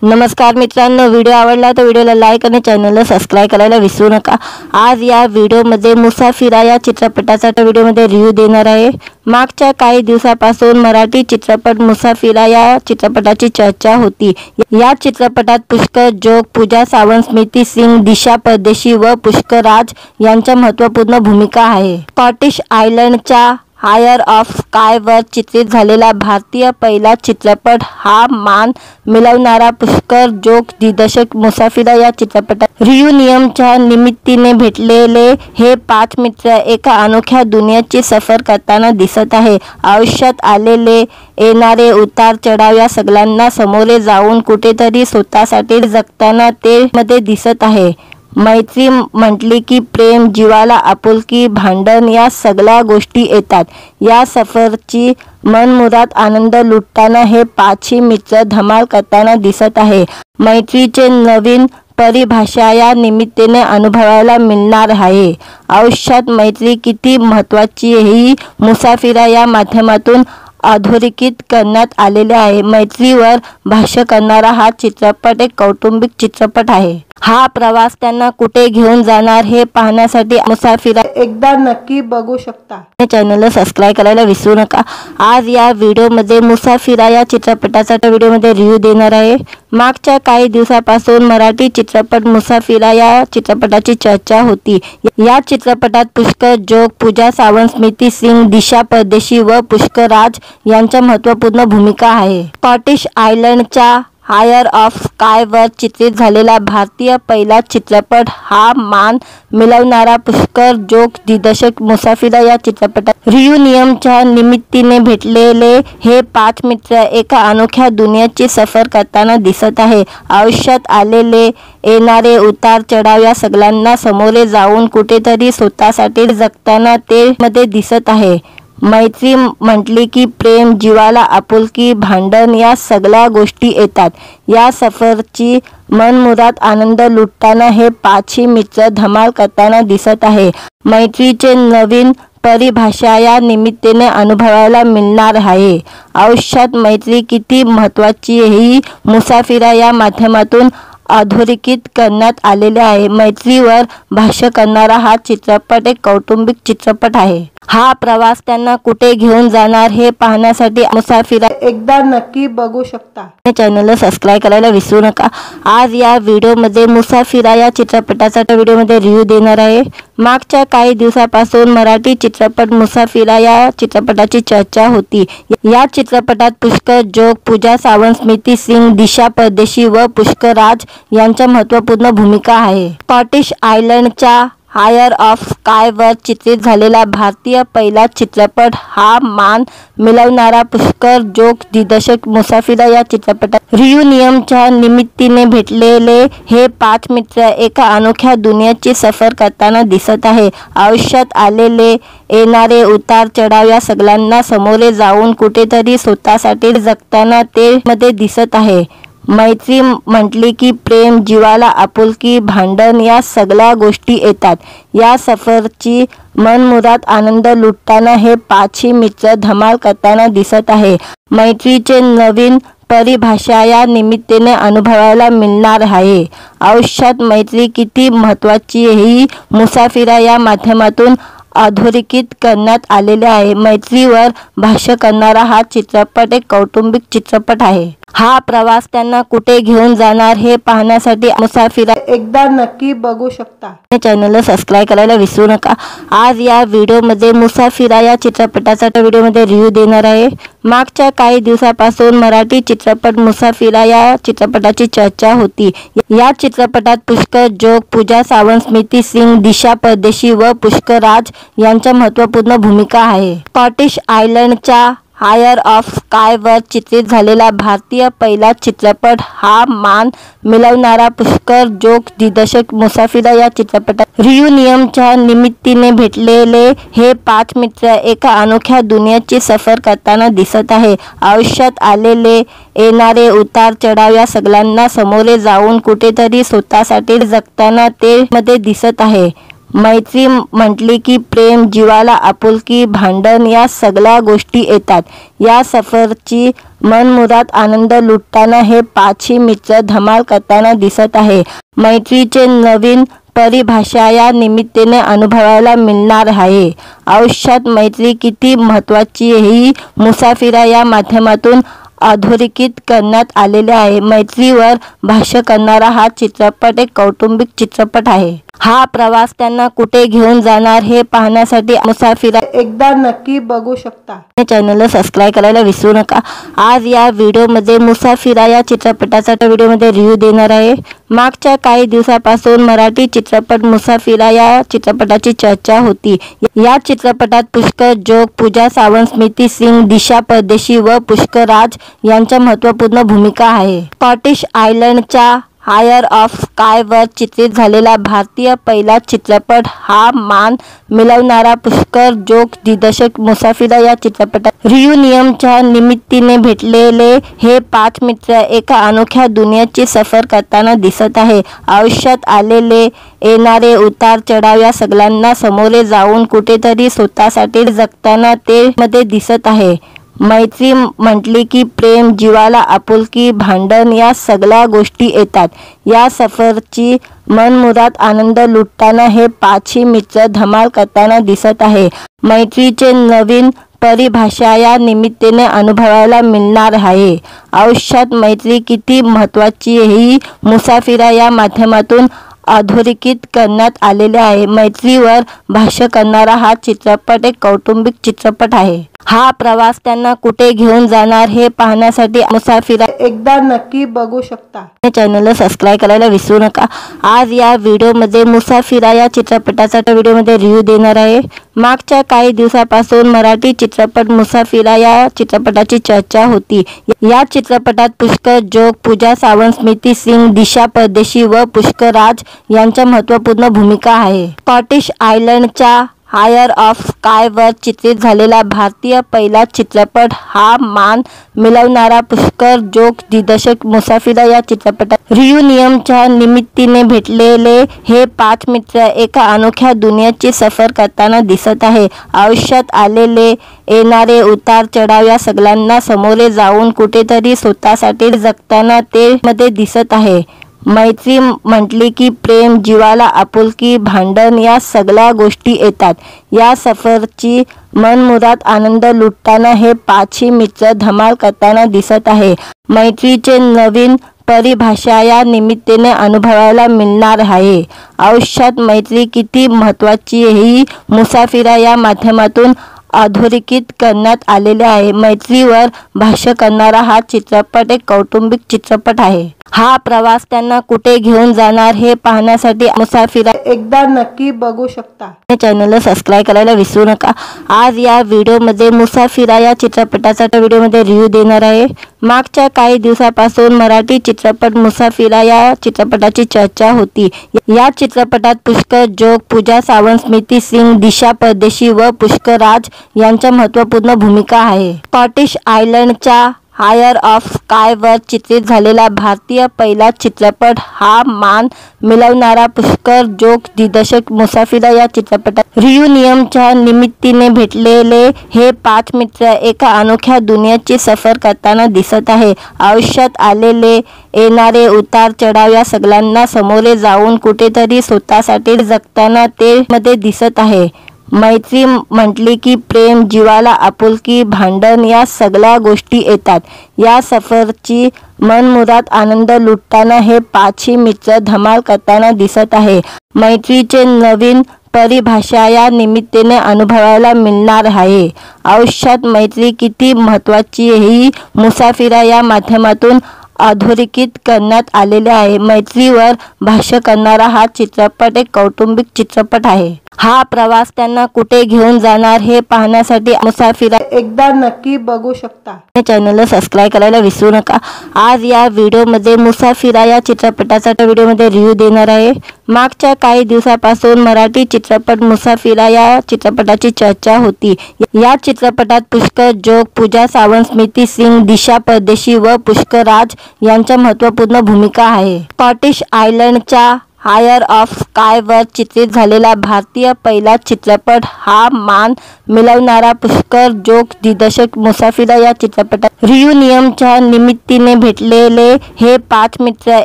नमस्कार मित्रांनो, व्हिडिओ आवडला तर व्हिडिओला लाईक आणि चॅनलला सबस्क्राइब करायला विसरू नका। आज या व्हिडिओमध्ये मुसाफिरा या चित्रपटाचा व्हिडिओमध्ये रिव्ह्यू देणार आहे। मागच्या काही दिवसापासून मराठी चित्रपट मुसाफिरा या चित्रपटाची चर्चा होती। या चित्रपटात पुष्कर जोग, पूजा सावंत, स्मृती सिंग, दिशा परदेशी व पुष्कर राज यांच्या महत्त्वपूर्ण भूमिका आहे। स्कॉटिश आयलंडच्या आयर ऑफ स्कायवर चित्रित झालेला भारतीय पहिला चित्रपट हा मान मिळवणारा पुष्कर जोग दिग्दर्शक मुसाफिरा या चित्रपटात रियुनियनच्या निमित्ताने भेटलेले हे 5 मित्र एका अनोख्या दुनियेची सफर करताना दिसत आहे। आयुष्यात आलेले येणारे उतार चढाव या सगळ्यांना सामोरे जाऊन कुठेतरी स्वतःसाठी जगताना ते मध्ये दिसत आहे। मैत्री म्हटली की प्रेम, जीवाला आपुलकी, भांडण या सगळ्या गोष्टी येतात। या सफरची मनमुराद आनंद लुटताना हे 5ही मित्र धमाल करताना दिसत आहे। मैत्रीचे नवीन परिभाषा या निमित्ताने अनुभवायला मिळणार आहे। आयुष्यात मैत्री किती महत्त्वाची ही मुसाफिरा या माध्यमातून अधोरेखित करण्यात आलेले आहे। मैत्रीवर भाष्य करणारा हा चित्रपट एक कौटुंबिक चित्रपट आहे। हा प्रवास त्यांना कुठे घेऊन जाणार हे पाहण्यासाठी मुसाफिरा एकदा नक्की बघू शकता। चॅनलला सबस्क्राइब करायला विसरू नका। आज या व्हिडिओमध्ये मुसाफिरा या चित्रपटाचा व्हिडिओमध्ये रिव्ह्यू देणार आहे। मागच्या काही दिवसापासून मराठी चित्रपट मुसाफिरा या चित्रपटाची चर्चा होती। या चित्रपटात पुष्कर जोग, पूजा सावंत, स्मृती सिंग, दिशा परदेशी व पुष्कर राज यांच्या महत्त्वपूर्ण भूमिका आहे। स्कॉटिश आयलंडच्या आयर ऑफ स्कायवर चित्रित झालेला भारतीय पहिला चित्रपट हा मान मिळवणारा पुष्कर जोग दिग्दर्शक मुसाफिरा या चित्रपटात रियुनियनच्या निमित्ताने भेटलेले हे 5 मित्र एका अनोख्या दुनियेची सफर करताना दिसत आहे। आयुष्यात आलेले येणारे उतार चढाव या सगळ्यांना सामोरे जाऊन कुठेतरी स्वतःसाठी जगताना ते मध्ये दिसत आहे। मैत्री म्हटली की प्रेम, जीवाला आपुलकी, भांडण या सगळ्या गोष्टी येतात। या सफरची मनमुराद आनंद लुटताना हे 5ही मित्र धमाल करताना दिसत आहे। मैत्रीचे नवीन परिभाषा या निमित्ताने अनुभवायला मिळणार आहे। आयुष्यात मैत्री किती महत्त्वाची ही मुसाफिरा या माध्यमातून अधोरेखित करण्यात आलेले आहे। मैत्रीवर भाष्य करणारा हा चित्रपट एक कौटुंबिक चित्रपट आहे। हा प्रवास त्यांना कुठे घेऊन जाणार हे पाहण्यासाठी मुसाफिरा एकदा नक्की बघू शकता। चॅनलला सबस्क्राइब करायला विसरू नका। आज या व्हिडिओमध्ये मुसाफिरा या चित्रपटाचा व्हिडिओमध्ये रिव्ह्यू देणार आहे। मागच्या काही दिवसापासून मराठी चित्रपट मुसाफिरा या चित्रपटाची चर्चा होती। या चित्रपटात पुष्कर जोग, पूजा सावंत, स्मृती सिंग, दिशा परदेशी व पुष्कर राज यांच्या महत्त्वपूर्ण भूमिका आहे। स्कॉटिश आयलंडच्या आयर ऑफ स्कायवर चित्रित झालेला भारतीय पहिला चित्रपट हा मान मिळवणारा पुष्कर जोग दिग्दर्शक मुसाफिरा या चित्रपटात रियुनियनच्या निमित्ताने भेटलेले हे 5 मित्र एका अनोख्या दुनियेची सफर करताना दिसत आहे। आयुष्यात आलेले येणारे उतार चढाव या सगळ्यांना सामोरे जाऊन कुठेतरी स्वतःसाठी जगताना ते मध्ये दिसत आहे। मैत्री म्हटली की प्रेम, जीवाला आपुलकी, भांडण या सगळ्या गोष्टी येतात। या सफरची मनमुराद आनंद लुटताना हे 5ही मित्र धमाल करताना दिसत आहे। मैत्रीचे नवीन परिभाषा या निमित्ताने अनुभवायला मिळणार आहे। आयुष्यात मैत्री किती महत्त्वाची ही मुसाफिरा या माध्यमातून अधोरेखित करण्यात आलेले आहे। मैत्रीवर भाष्य करणारा हा चित्रपट एक कौटुंबिक चित्रपट आहे। हा प्रवास त्यांना कुठे घेऊन जाणार हे पाहण्यासाठी मुसाफिरा एकदा नक्की बघू शकता। चॅनलला सबस्क्राइब करायला विसरू नका। आज या व्हिडिओमध्ये मुसाफिरा या चित्रपटाचा व्हिडिओमध्ये रिव्ह्यू देणार आहे। मागच्या काही दिवसापासून मराठी चित्रपट मुसाफिरा या चित्रपटाची चर्चा होती। या चित्रपटात पुष्कर जोग, पूजा सावंत, स्मृती सिंग, दिशा परदेशी व पुष्कर राज यांच्या महत्त्वपूर्ण भूमिका आहे। स्कॉटिश आयलंडच्या आयर ऑफ स्कायवर चित्रित झालेला भारतीय पहिला चित्रपट हा मान मिळवणारा पुष्कर जोग दिग्दर्शक मुसाफिरा या चित्रपटात रियुनियनच्या निमित्ताने भेटलेले हे 5 मित्र एका अनोख्या दुनियेची सफर करताना दिसत आहे। आयुष्यात आलेले येणारे उतार चढाव या सगळ्यांना सामोरे जाऊन कुठेतरी स्वतःसाठी जगताना ते मध्ये दिसत आहे। मैत्री म्हटली की प्रेम, जीवाला आपुलकी, भांडण या सगळ्या गोष्टी येतात। या सफरची मनमुराद आनंद लुटताना हे पाचही मित्र धमाल करताना दिसत आहे। मैत्रीचे नवीन परिभाषा या निमित्ताने अनुभवायला मिळणार आहे। आयुष्यात मैत्री किती महत्त्वाची ही मुसाफिरा या माध्यमातून अधोरेखित करण्यात आलेले आहे। मैत्रीवर भाष्य करणारा हा चित्रपट एक कौटुंबिक चित्रपट आहे। हा प्रवास त्यांना कुठे घेऊन जाणार हे पाहण्यासाठी मुसाफिरा एकदा नक्की बघू शकता। चॅनलला सबस्क्राइब करायला विसरू नका। आज या व्हिडिओमध्ये मुसाफिरा या चित्रपटाचा व्हिडिओमध्ये रिव्ह्यू देणार आहे। मागच्या काही दिवसापासून मराठी चित्रपट मुसाफिरा या चित्रपटाची चर्चा होती। या चित्रपटात पुष्कर जोग, पूजा सावंत, स्मृती सिंग, दिशा परदेशी व पुष्कर राज यांच्या महत्त्वपूर्ण भूमिका आहे। स्कॉटिश आयलंडच्या हायर ऑफ स्कायवर चित्रित झालेला भारतीय पहिला चित्रपट हा मान मिळवणारा पुष्कर जोग दिग्दर्शक मुसाफिरा या चित्रपटात रियुनियनच्या निमित्ताने भेटलेले हे पाच मित्र एका अनोख्या दुनियेची सफर करताना दिसत आहे। आयुष्यात आलेले येणारे उतार चढाव या सगळ्यांना सामोरे जाऊन कुठेतरी स्वतःसाठी जगताना ते मध्ये दिसत आहे। मैत्री म्हटली की प्रेम, जीवाला आपुलकी, भांडण या सगळ्या गोष्टी येतात। या सफरची मनमुराद आनंद लुटताना हे पाचही मित्र धमाल करताना दिसत आहे। मैत्रीचे नवीन परिभाषा या निमित्ताने अनुभवायला मिळणार आहे। आयुष्यात मैत्री किती महत्त्वाची ही मुसाफिरा या माध्यमातून अधोरेखित करण्यात आलेले आहे। मैत्रीवर भाष्य करणारा हा चित्रपट एक कौटुंबिक चित्रपट आहे। हा प्रवास त्यांना कुठे घेऊन जाणार हे पाहण्यासाठी मुसाफिरा एकदा नक्की बघू शकता। चॅनलला सबस्क्राइब करायला विसरू नका। आज या व्हिडिओमध्ये मुसाफिरा या चित्रपटाचा व्हिडिओमध्ये रिव्ह्यू देणार आहे। मागच्या काही दिवसापासून मराठी चित्रपट मुसाफिरा या चित्रपटाची चर्चा होती। या चित्रपटात पुष्कर जोग, पूजा सावंत, स्मृती सिंग, दिशा परदेशी व पुष्कर राज यांच्या महत्त्वपूर्ण भूमिका आहे। स्कॉटिश आयलंडच्या हायर ऑफ स्कायवर चित्रित झालेला भारतीय पहिला चित्रपट हा मान मिळवणारा पुष्कर जोग दिग्दर्शक मुसाफिरा या चित्रपटात रियुनियनच्या निमित्ताने भेटलेले हे पाच मित्र एका अनोख्या दुनियेची सफर करताना दिसत आहे। आयुष्यात आलेले येणारे उतार चढाव या सगळ्यांना सामोरे जाऊन कुठेतरी स्वतःसाठी जगताना ते मध्ये दिसत आहे। मैत्री म्हटली की प्रेम, जीवाला आपुलकी, भांडण या सगळ्या गोष्टी येतात। या सफरची मनमुराद आनंद लुटताना हे पाचही मित्र धमाल करताना दिसत आहे। मैत्रीचे नवीन परिभाषा या निमित्ताने अनुभवायला मिळणार आहे। आयुष्यात मैत्री किती महत्त्वाची ही मुसाफिरा या माध्यमातून अधोरेखित करण्यात आलेले आहे। मैत्रीवर भाष्य करणारा हा चित्रपट एक कौटुंबिक चित्रपट आहे। हा प्रवास त्यांना कुठे घेऊन जाणार हे पाहण्यासाठी मुसाफिरा एकदा नक्की बघू शकता। चॅनलला सबस्क्राइब करायला विसरू नका। आज या व्हिडिओमध्ये मुसाफिरा या चित्रपटाचा व्हिडिओमध्ये रिव्ह्यू देणार आहे। मागच्या काही दिवसापासून मराठी चित्रपट मुसाफिरा या चित्रपटाची चर्चा होती। या चित्रपटात पुष्कर जोग, पूजा सावंत, स्मृती सिंग, दिशा परदेशी व पुष्कर राज यांच्या महत्त्वपूर्ण भूमिका आहे। स्कॉटिश आयलंडच्या हायर ऑफ स्कायवर चित्रित झालेला भारतीय पहिला चित्रपट हा मान मिळवणारा पुष्कर जोग दिग्दर्शक मुसाफिरा या चित्रपटात रियुनियनच्या निमित्ताने भेटलेले हे पाच मित्र एका अनोख्या दुनियेची सफर करताना दिसत आहे। आयुष्यात आलेले येणारे उतार चढाव या सगळ्यांना सामोरे जाऊन कुठेतरी स्वतःसाठी जगताना ते मध्ये दिसत आहे। मैत्री म्हटली की प्रेम, जीवाला आपुलकी, भांडण या सगळ्या गोष्टी येतात। या सफरची मनमुराद आनंद लुटताना हे पाचही मित्र धमाल करताना दिसत आहे। मैत्रीचे नवीन परिभाषा या निमित्ताने अनुभवायला मिळणार आहे। आयुष्यात मैत्री किती महत्त्वाची ही मुसाफिरा या माध्यमातून अधोरेखित करण्यात आलेले आहे। मैत्रीवर भाष्य करणारा हा चित्रपट एक कौटुंबिक चित्रपट आहे। हा प्रवास त्यांना कुठे घेऊन जाणार हे पाहण्यासाठी मुसाफिरा एकदा नक्की बघू शकता। चॅनलला सबस्क्राइब करायला विसरू नका। आज या व्हिडिओमध्ये मुसाफिरा या चित्रपटाचा व्हिडिओमध्ये रिव्ह्यू देणार आहे। मागच्या काही दिवसापासून मराठी चित्रपट मुसाफिरा या चित्रपटाची चर्चा होती। या चित्रपटात पुष्कर जोग, पूजा सावंत, स्मृती सिंग, दिशा परदेशी व पुष्कर राज यांच्या महत्त्वपूर्ण भूमिका आहे। स्कॉटिश आयलंडच्या हायर ऑफ स्कायवर चित्रित झालेला भारतीय पहिला चित्रपट हा मान मिळवणारा पुष्कर जोग दिग्दर्शक मुसाफिर या चित्रपटात रियुनियनच्या निमित्ताने भेटलेले हे 5 मित्र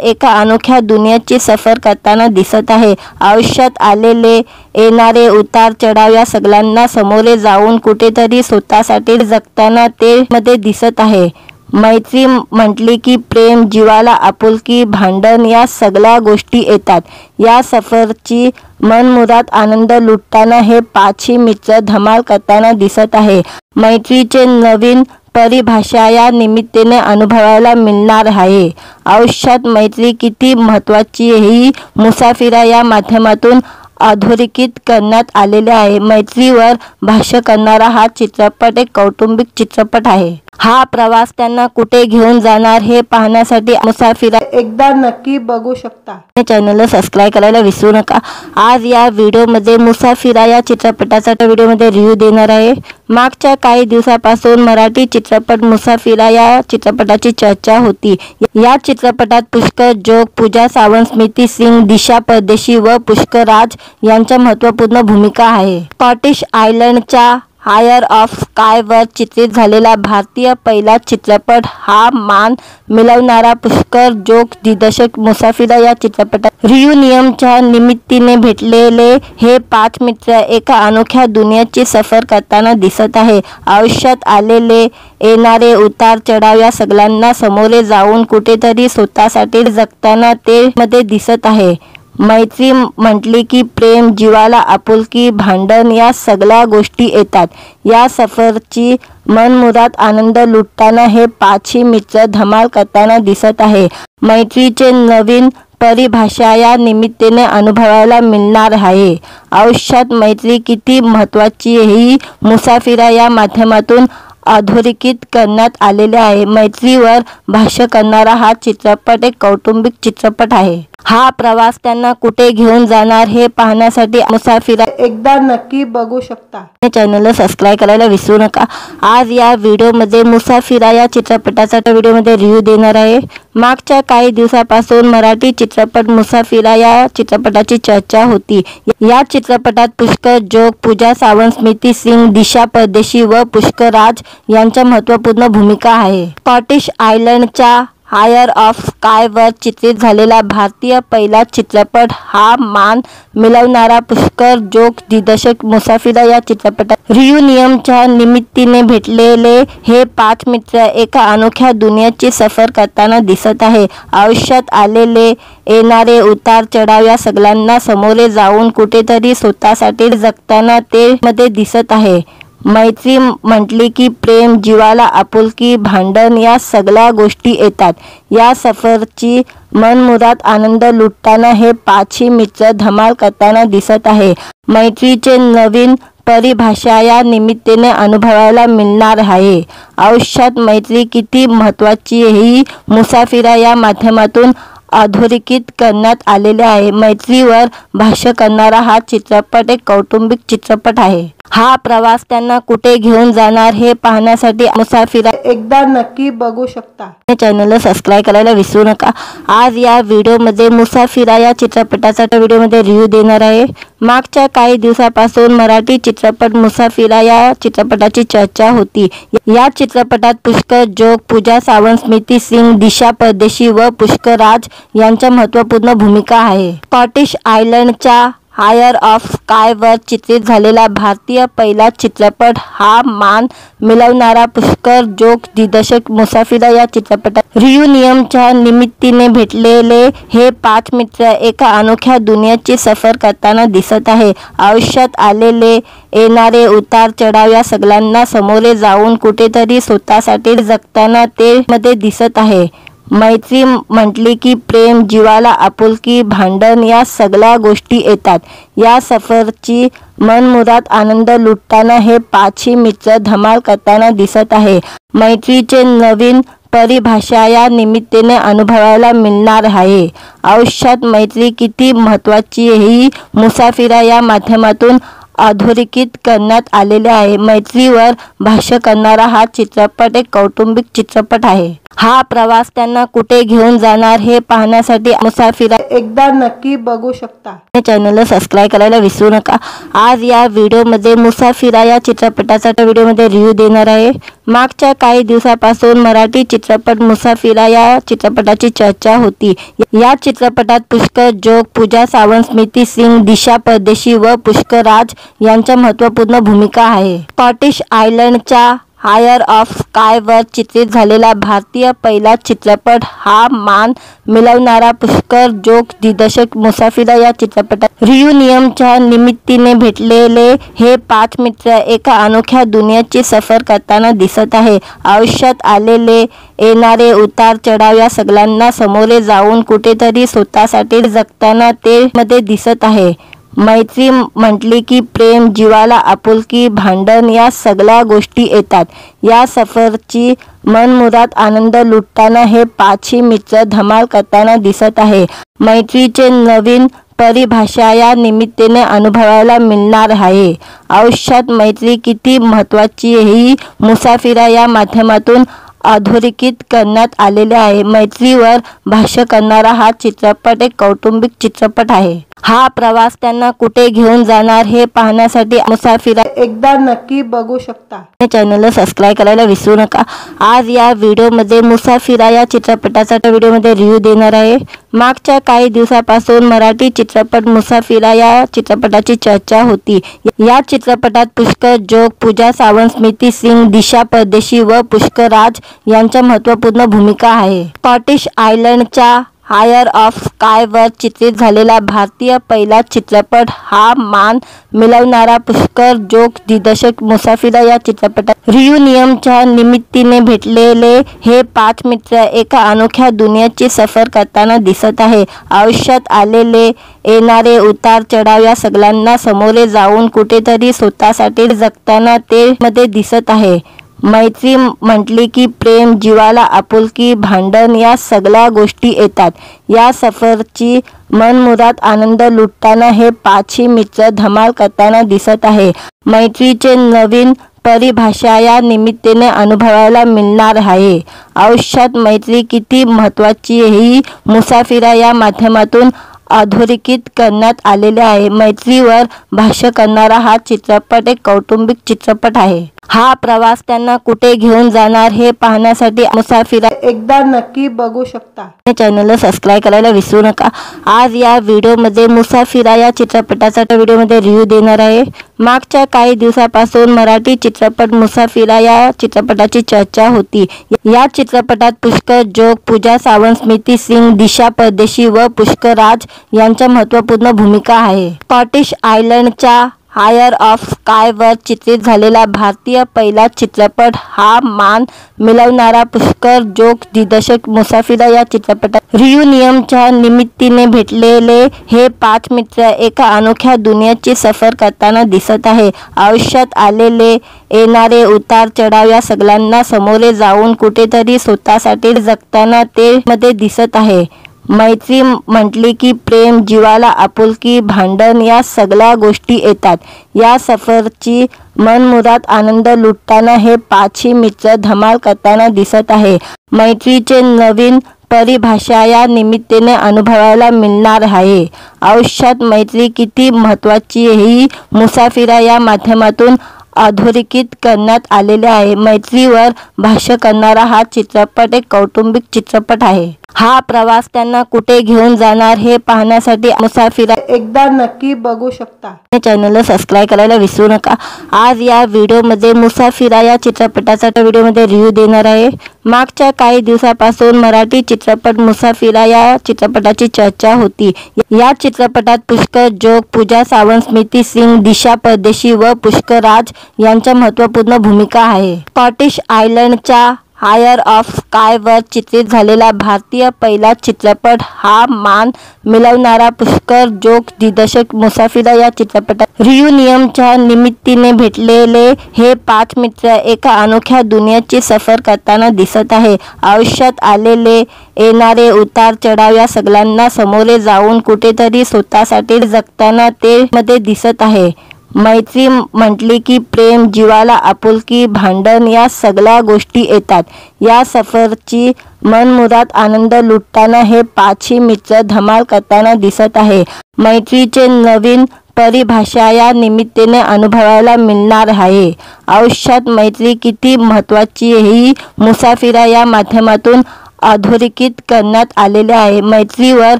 एका अनोख्या दुनियेची सफर करताना दिसत आहे। आयुष्यात आलेले येणारे उतार चढाव या सगळ्यांना सामोरे जाऊन कुठेतरी स्वतःसाठी जगताना ते मध्ये दिसत आहे। मैत्री म्हटली की प्रेम, जीवाला आपुलकी, भांडण या सगळ्या गोष्टी येतात। या सफरची मनमुराद आनंद लुटताना हे 5ही मित्र धमाल करताना दिसत आहे। मैत्रीचे नवीन परिभाषा या निमित्ताने अनुभवायला मिळणार आहे। आयुष्यात मैत्री किती महत्त्वाची ही मुसाफिर या माध्यमातून अधोरेखित करण्यात आलेले आहे। मैत्रीवर भाष्य करणारा हा चित्रपट एक कौटुंबिक चित्रपट आहे। हा प्रवास त्यांना कुठे घेऊन जाणार हे पाहण्यासाठी मुसाफिर एकदा नक्की बघू शकता। चॅनलला सबस्क्राइब करायला विसरू नका। आज या व्हिडिओमध्ये मुसाफिर या चित्रपटाचा व्हिडिओमध्ये रिव्ह्यू देणार आहे। मागच्या काही दिवसापासून मराठी चित्रपट मुसाफिर या चित्रपटाची चर्चा होती। या चित्रपटात पुष्कर जोग, पूजा सावंत, स्मृती सिंग, दिशा परदेशी व पुष्कर राज यांच्या महत्त्वपूर्ण भूमिका आहे। स्कॉटिश आयलंडच्या हायर ऑफ स्कायवर चित्रित झालेला भारतीय पहिला चित्रपट हा मान मिळवणारा पुष्कर जोग दिग्दर्शक मुसाफिर या चित्रपटात रियुनियनच्या निमित्ताने भेटलेले हे 5 मित्र एका अनोख्या दुनियेची सफर करताना दिसत आहे। आयुष्यात आलेले येणारे उतार चढाव या सगळ्यांना सामोरे जाऊन कुठेतरी स्वतःसाठी जगताना ते मध्ये दिसत आहे। मैत्री म्हटली की प्रेम, जीवाला आपुलकी, भांडण या सगळ्या गोष्टी येतात। या सफरची मनमुराद आनंद लुटताना हे 5ही मित्र धमाल करताना दिसत आहे। मैत्रीचे नवीन परिभाषा या निमित्ताने अनुभवायला मिळणार आहे। आयुष्यात मैत्री किती महत्त्वाची ही मुसाफिर या माध्यमातून अधोरेखित करण्यात आलेले आहे। मैत्रीवर भाष्य करणारा हा चित्रपट एक कौटुंबिक चित्रपट आहे। हा प्रवास त्यांना कुठे घेऊन जाणार हे पाहण्यासाठी मुसाफिर एकदा नक्की बघू शकता। चॅनलला सबस्क्राइब करायला विसरू नका। आज या व्हिडिओमध्ये मुसाफिर या चित्रपटाचा व्हिडिओमध्ये रिव्ह्यू देणार आहे। मागच्या काही दिवसापासून मराठी चित्रपट मुसाफिर या चित्रपटाची चर्चा होती। या चित्रपटात पुष्कर जोग, पूजा सावंत, स्मृती सिंग, दिशा परदेशी व पुष्कर राज यांच्या महत्त्वपूर्ण भूमिका आहे। स्कॉटिश आयलंडच्या हायर ऑफ स्कायवर चित्रित झालेला भारतीय पहिला चित्रपट हा मान मिळवणारा पुष्कर जोग दिग्दर्शक मुसाफिर या चित्रपटात रियुनियनच्या निमित्ताने भेटलेले हे 5 मित्र एका अनोख्या दुनियेची सफर करताना दिसत आहे। आयुष्यात आलेले येणारे उतार चढाव या सगळ्यांना सामोरे जाऊन कुठेतरी स्वतःसाठी जगताना ते मध्ये दिसत आहे। मैत्री म्हटली की प्रेम, जीवाला आपुलकी, भांडण या सगळ्या गोष्टी येतात। या सफरची मनमुराद आनंद लुटताना हे 5ही मित्र धमाल करताना दिसत आहे। मैत्रीचे नवीन परिभाषा या निमित्ताने अनुभवायला मिळणार आहे। आयुष्यात मैत्री किती महत्त्वाची ही मुसाफिर या माध्यमातून अधोरेखित करण्यात आलेले आहे। मैत्रीवर भाष्य करणारा हा चित्रपट एक कौटुंबिक चित्रपट आहे। हा प्रवास त्यांना कुठे घेऊन जाणार हे पाहण्यासाठी मुसाफिर एकदा नक्की बघू शकता। चॅनलला सबस्क्राइब करायला विसरू नका। आज या व्हिडिओमध्ये मुसाफिर या चित्रपटाचा व्हिडिओमध्ये रिव्ह्यू देणार आहे। मागच्या काही दिवसापासून मराठी चित्रपट मुसाफिर या चित्रपटाची चर्चा होती। या चित्रपटात पुष्कर जोग, पूजा सावंत, स्मृती सिंग, दिशा परदेशी व पुष्कर राज यांच्या महत्त्वपूर्ण भूमिका आहे। स्कॉटिश आयलंडच्या हायर ऑफ स्कायवर चित्रित झालेला भारतीय पहिला चित्रपट हा मान मिळवणारा पुष्कर जोग दिग्दर्शक मुसाफिर या चित्रपटात रियुनियनच्या निमित्ताने भेटलेले हे 5 मित्र एका अनोख्या दुनियेची सफर करताना दिसत आहे। आयुष्यात आलेले येणारे उतार चढाव या सगळ्यांना सामोरे जाऊन कुठेतरी स्वतःसाठी जगताना ते मध्ये दिसत आहे। मैत्री म्हटली की प्रेम, जीवाला आपुलकी, भांडण या सगळ्या गोष्टी येतात। या सफरची मनमुराद आनंद लुटताना हे 5ही मित्र धमाल करताना दिसत आहे। मैत्रीचे नवीन परिभाषा या निमित्ताने अनुभवायला मिळणार आहे। आयुष्यात मैत्री किती महत्त्वाची ही मुसाफिर या माध्यमातून अधोरेखित करण्यात आलेले आहे। मैत्रीवर भाष्य करणारा हा चित्रपट एक कौटुंबिक चित्रपट आहे। हा प्रवास त्यांना कुठे घेऊन जाणार हे पाहण्यासाठी मुसाफिरा एकदा नक्की बघू शकता. चॅनलला सबस्क्राईब करायला विसरू नका. आज या व्हिडिओमध्ये मुसाफिरा या चित्रपटाचा व्हिडिओमध्ये रिव्ह्यू देणार आहे. मागच्या काही दिवसापासून मराठी चित्रपट मुसाफिरा या चित्रपटाची चर्चा होती. या चित्रपटात पुष्कर जोग, पूजा सावंत, स्मृती सिंग, दिशा परदेशी व पुष्कर राज यांच्या महत्त्वपूर्ण भूमिका आहे. स्कॉटिश आयलंडच्या हायर ऑफ स्कायवर चित्रित झालेला भारतीय पहिला चित्रपट हा मान मिळवणारा पुष्कर जोग दिग्दर्शक मुसाफिरा या चित्रपटात रियुनियनच्या निमित्ताने भेटलेले हे 5 मित्र एका अनोख्या दुनियेची सफर करताना दिसत आहे. आयुष्यात आलेले येणारे उतार चढाव या सगळ्यांना सामोरे जाऊन कुठेतरी स्वतःसाठी जगताना ते मध्ये दिसत आहे. मैत्री म्हटली की प्रेम, जीवाला आपुलकी, भांडण या सगळ्या गोष्टी येतात. या सफरची मनमुराद आनंद लुटताना हे 5ही मित्र धमाल करताना दिसत आहे. मैत्रीचे नवीन परिभाषा या निमित्ताने अनुभवायला मिळणार आहे. आयुष्यात मैत्री किती महत्त्वाची ही मुसाफिरा या माध्यमातून अधोरेखित करण्यात आलेले आहे. मैत्रीवर भाष्य करणारा हा चित्रपट एक कौटुंबिक चित्रपट आहे. हा प्रवास त्यांना कुठे घेऊन जाणार हे पाहण्यासाठी मुसाफिरा एकदा नक्की बघू शकता. चॅनलला सबस्क्राईब करायला विसरू नका. आज या व्हिडिओमध्ये मुसाफिरा या चित्रपटाचा व्हिडिओमध्ये रिव्ह्यू देणार आहे. मागच्या काही दिवसापासून मराठी चित्रपट मुसाफिरा या चित्रपटाची चर्चा होती. या चित्रपटात पुष्कर जोग, पूजा सावंत, स्मृती सिंग, दिशा परदेशी व पुष्कर राज यांच्या महत्त्वपूर्ण भूमिका आहे. स्कॉटिश आयलंडच्या हायर ऑफ स्कायवर चित्रित झालेला भारतीय पहिला चित्रपट हा मान मिळवणारा पुष्कर जोग दिग्दर्शक मुसाफिरा या चित्रपटात रियुनियनच्या निमित्ताने भेटलेले हे 5 मित्र एका अनोख्या दुनियेची सफर करताना दिसत आहे. आयुष्यात आलेले येणारे उतार चढाव या सगळ्यांना सामोरे जाऊन कुठेतरी स्वतःसाठी जगताना ते मध्ये दिसत आहे. मैत्री म्हटली की प्रेम, जीवाला आपुलकी, भांडण या सगळ्या गोष्टी येतात. या सफरची मनमुराद आनंद लुटताना हे 5ही मित्र धमाल करताना दिसत आहे. मैत्रीचे नवीन परिभाषा या निमित्ताने अनुभवायला मिळणार आहे. आयुष्यात मैत्री किती महत्त्वाची ही मुसाफिरा या माध्यमातून अधोरेखित करण्यात आलेले आहे. मैत्रीवर भाष्य करणारा हा चित्रपट एक कौटुंबिक चित्रपट आहे. हा प्रवास त्यांना कुठे घेऊन जाणार हे पाहण्यासाठी मुसाफिरा एकदा नक्की बघू शकता. चॅनलला सबस्क्राईब करायला विसरू नका. आज या व्हिडिओमध्ये मुसाफिरा या चित्रपटाचा व्हिडिओमध्ये रिव्ह्यू देणार आहे. मागच्या काही दिवसापासून मराठी चित्रपट मुसाफिरा या चित्रपटाची चर्चा होती. या चित्रपटात पुष्कर जोग, पूजा सावंत, स्मृती सिंग, दिशा परदेशी व पुष्कर राज यांच्या महत्त्वपूर्ण भूमिका आहे. स्कॉटिश आयलंडच्या हायर ऑफ स्कायवर चित्रित झालेला भारतीय पहिला चित्रपट हा मान मिळवणारा पुष्कर जोग दिग्दर्शक मुसाफिरा या चित्रपटात रियुनियनच्या निमित्ताने भेटलेले हे 5 मित्र एका अनोख्या दुनियेची सफर करताना दिसत आहे. आयुष्यात आलेले येणारे उतार चढाव या सगळ्यांना सामोरे जाऊन कुठेतरी स्वतःसाठी जगताना ते मध्ये दिसत आहे. मैत्री म्हटली की प्रेम, जीवाला आपुलकी, भांडण या सगळ्या गोष्टी येतात. या सफरची मनमुराद आनंद लुटताना हे 5ही मित्र धमाल करताना दिसत आहे. मैत्रीचे नवीन परिभाषा या निमित्ताने अनुभवायला मिळणार आहे. आयुष्यात मैत्री किती महत्त्वाची ही मुसाफिरा या माध्यमातून अधोरेखित करण्यात आलेले आहे. मैत्रीवर भाष्य करणारा हा चित्रपट एक कौटुंबिक चित्रपट आहे. हा प्रवास त्यांना कुठे घेऊन जाणार हे पाहण्यासाठी मुसाफिरा एकदा नक्की बघू शकता. चॅनलला सबस्क्राईब करायला विसरू नका. आज या व्हिडिओमध्ये मुसाफिरा या चित्रपटाचा व्हिडिओमध्ये रिव्ह्यू देणार आहे. मागच्या काही दिवसापासून मराठी चित्रपट मुसाफिरा या चित्रपटाची चर्चा होती. या चित्रपटात पुष्कर जोग, पूजा सावंत, स्मृती सिंग, दिशा परदेशी व पुष्कर राज यांच्या महत्त्वपूर्ण भूमिका आहे. स्कॉटिश आयलंडच्या हायर ऑफ स्कायवर चित्रित झालेला भारतीय पहिला चित्रपट हा मान मिळवणारा पुष्कर जोग दिग्दर्शक मुसाफिरा या चित्रपटात रियुनियनच्या निमित्ताने भेटलेले हे 5 मित्र एका अनोख्या दुनियेची सफर करताना दिसत आहे. आयुष्यात आलेले येणारे उतार चढाव या सगळ्यांना सामोरे जाऊन कुठेतरी स्वतःसाठी जगताना ते मध्ये दिसत आहे. मैत्री म्हटली की प्रेम, जिवाला आपुलकी, भांडण या सगळ्या गोष्टी येतात। या सफरची मनमुराद आनंद लुटताना हे पाचही मित्र धमाल करताना दिसत आहे। मैत्रीचे नवीन परिभाषा या निमित्ताने अनुभवायला मिळणार आहे। आयुष्यात मैत्री किती महत्त्वाची ही मुसाफिरा या माध्यमातून अधोरेखित करण्यात आलेले आहे। मैत्रीवर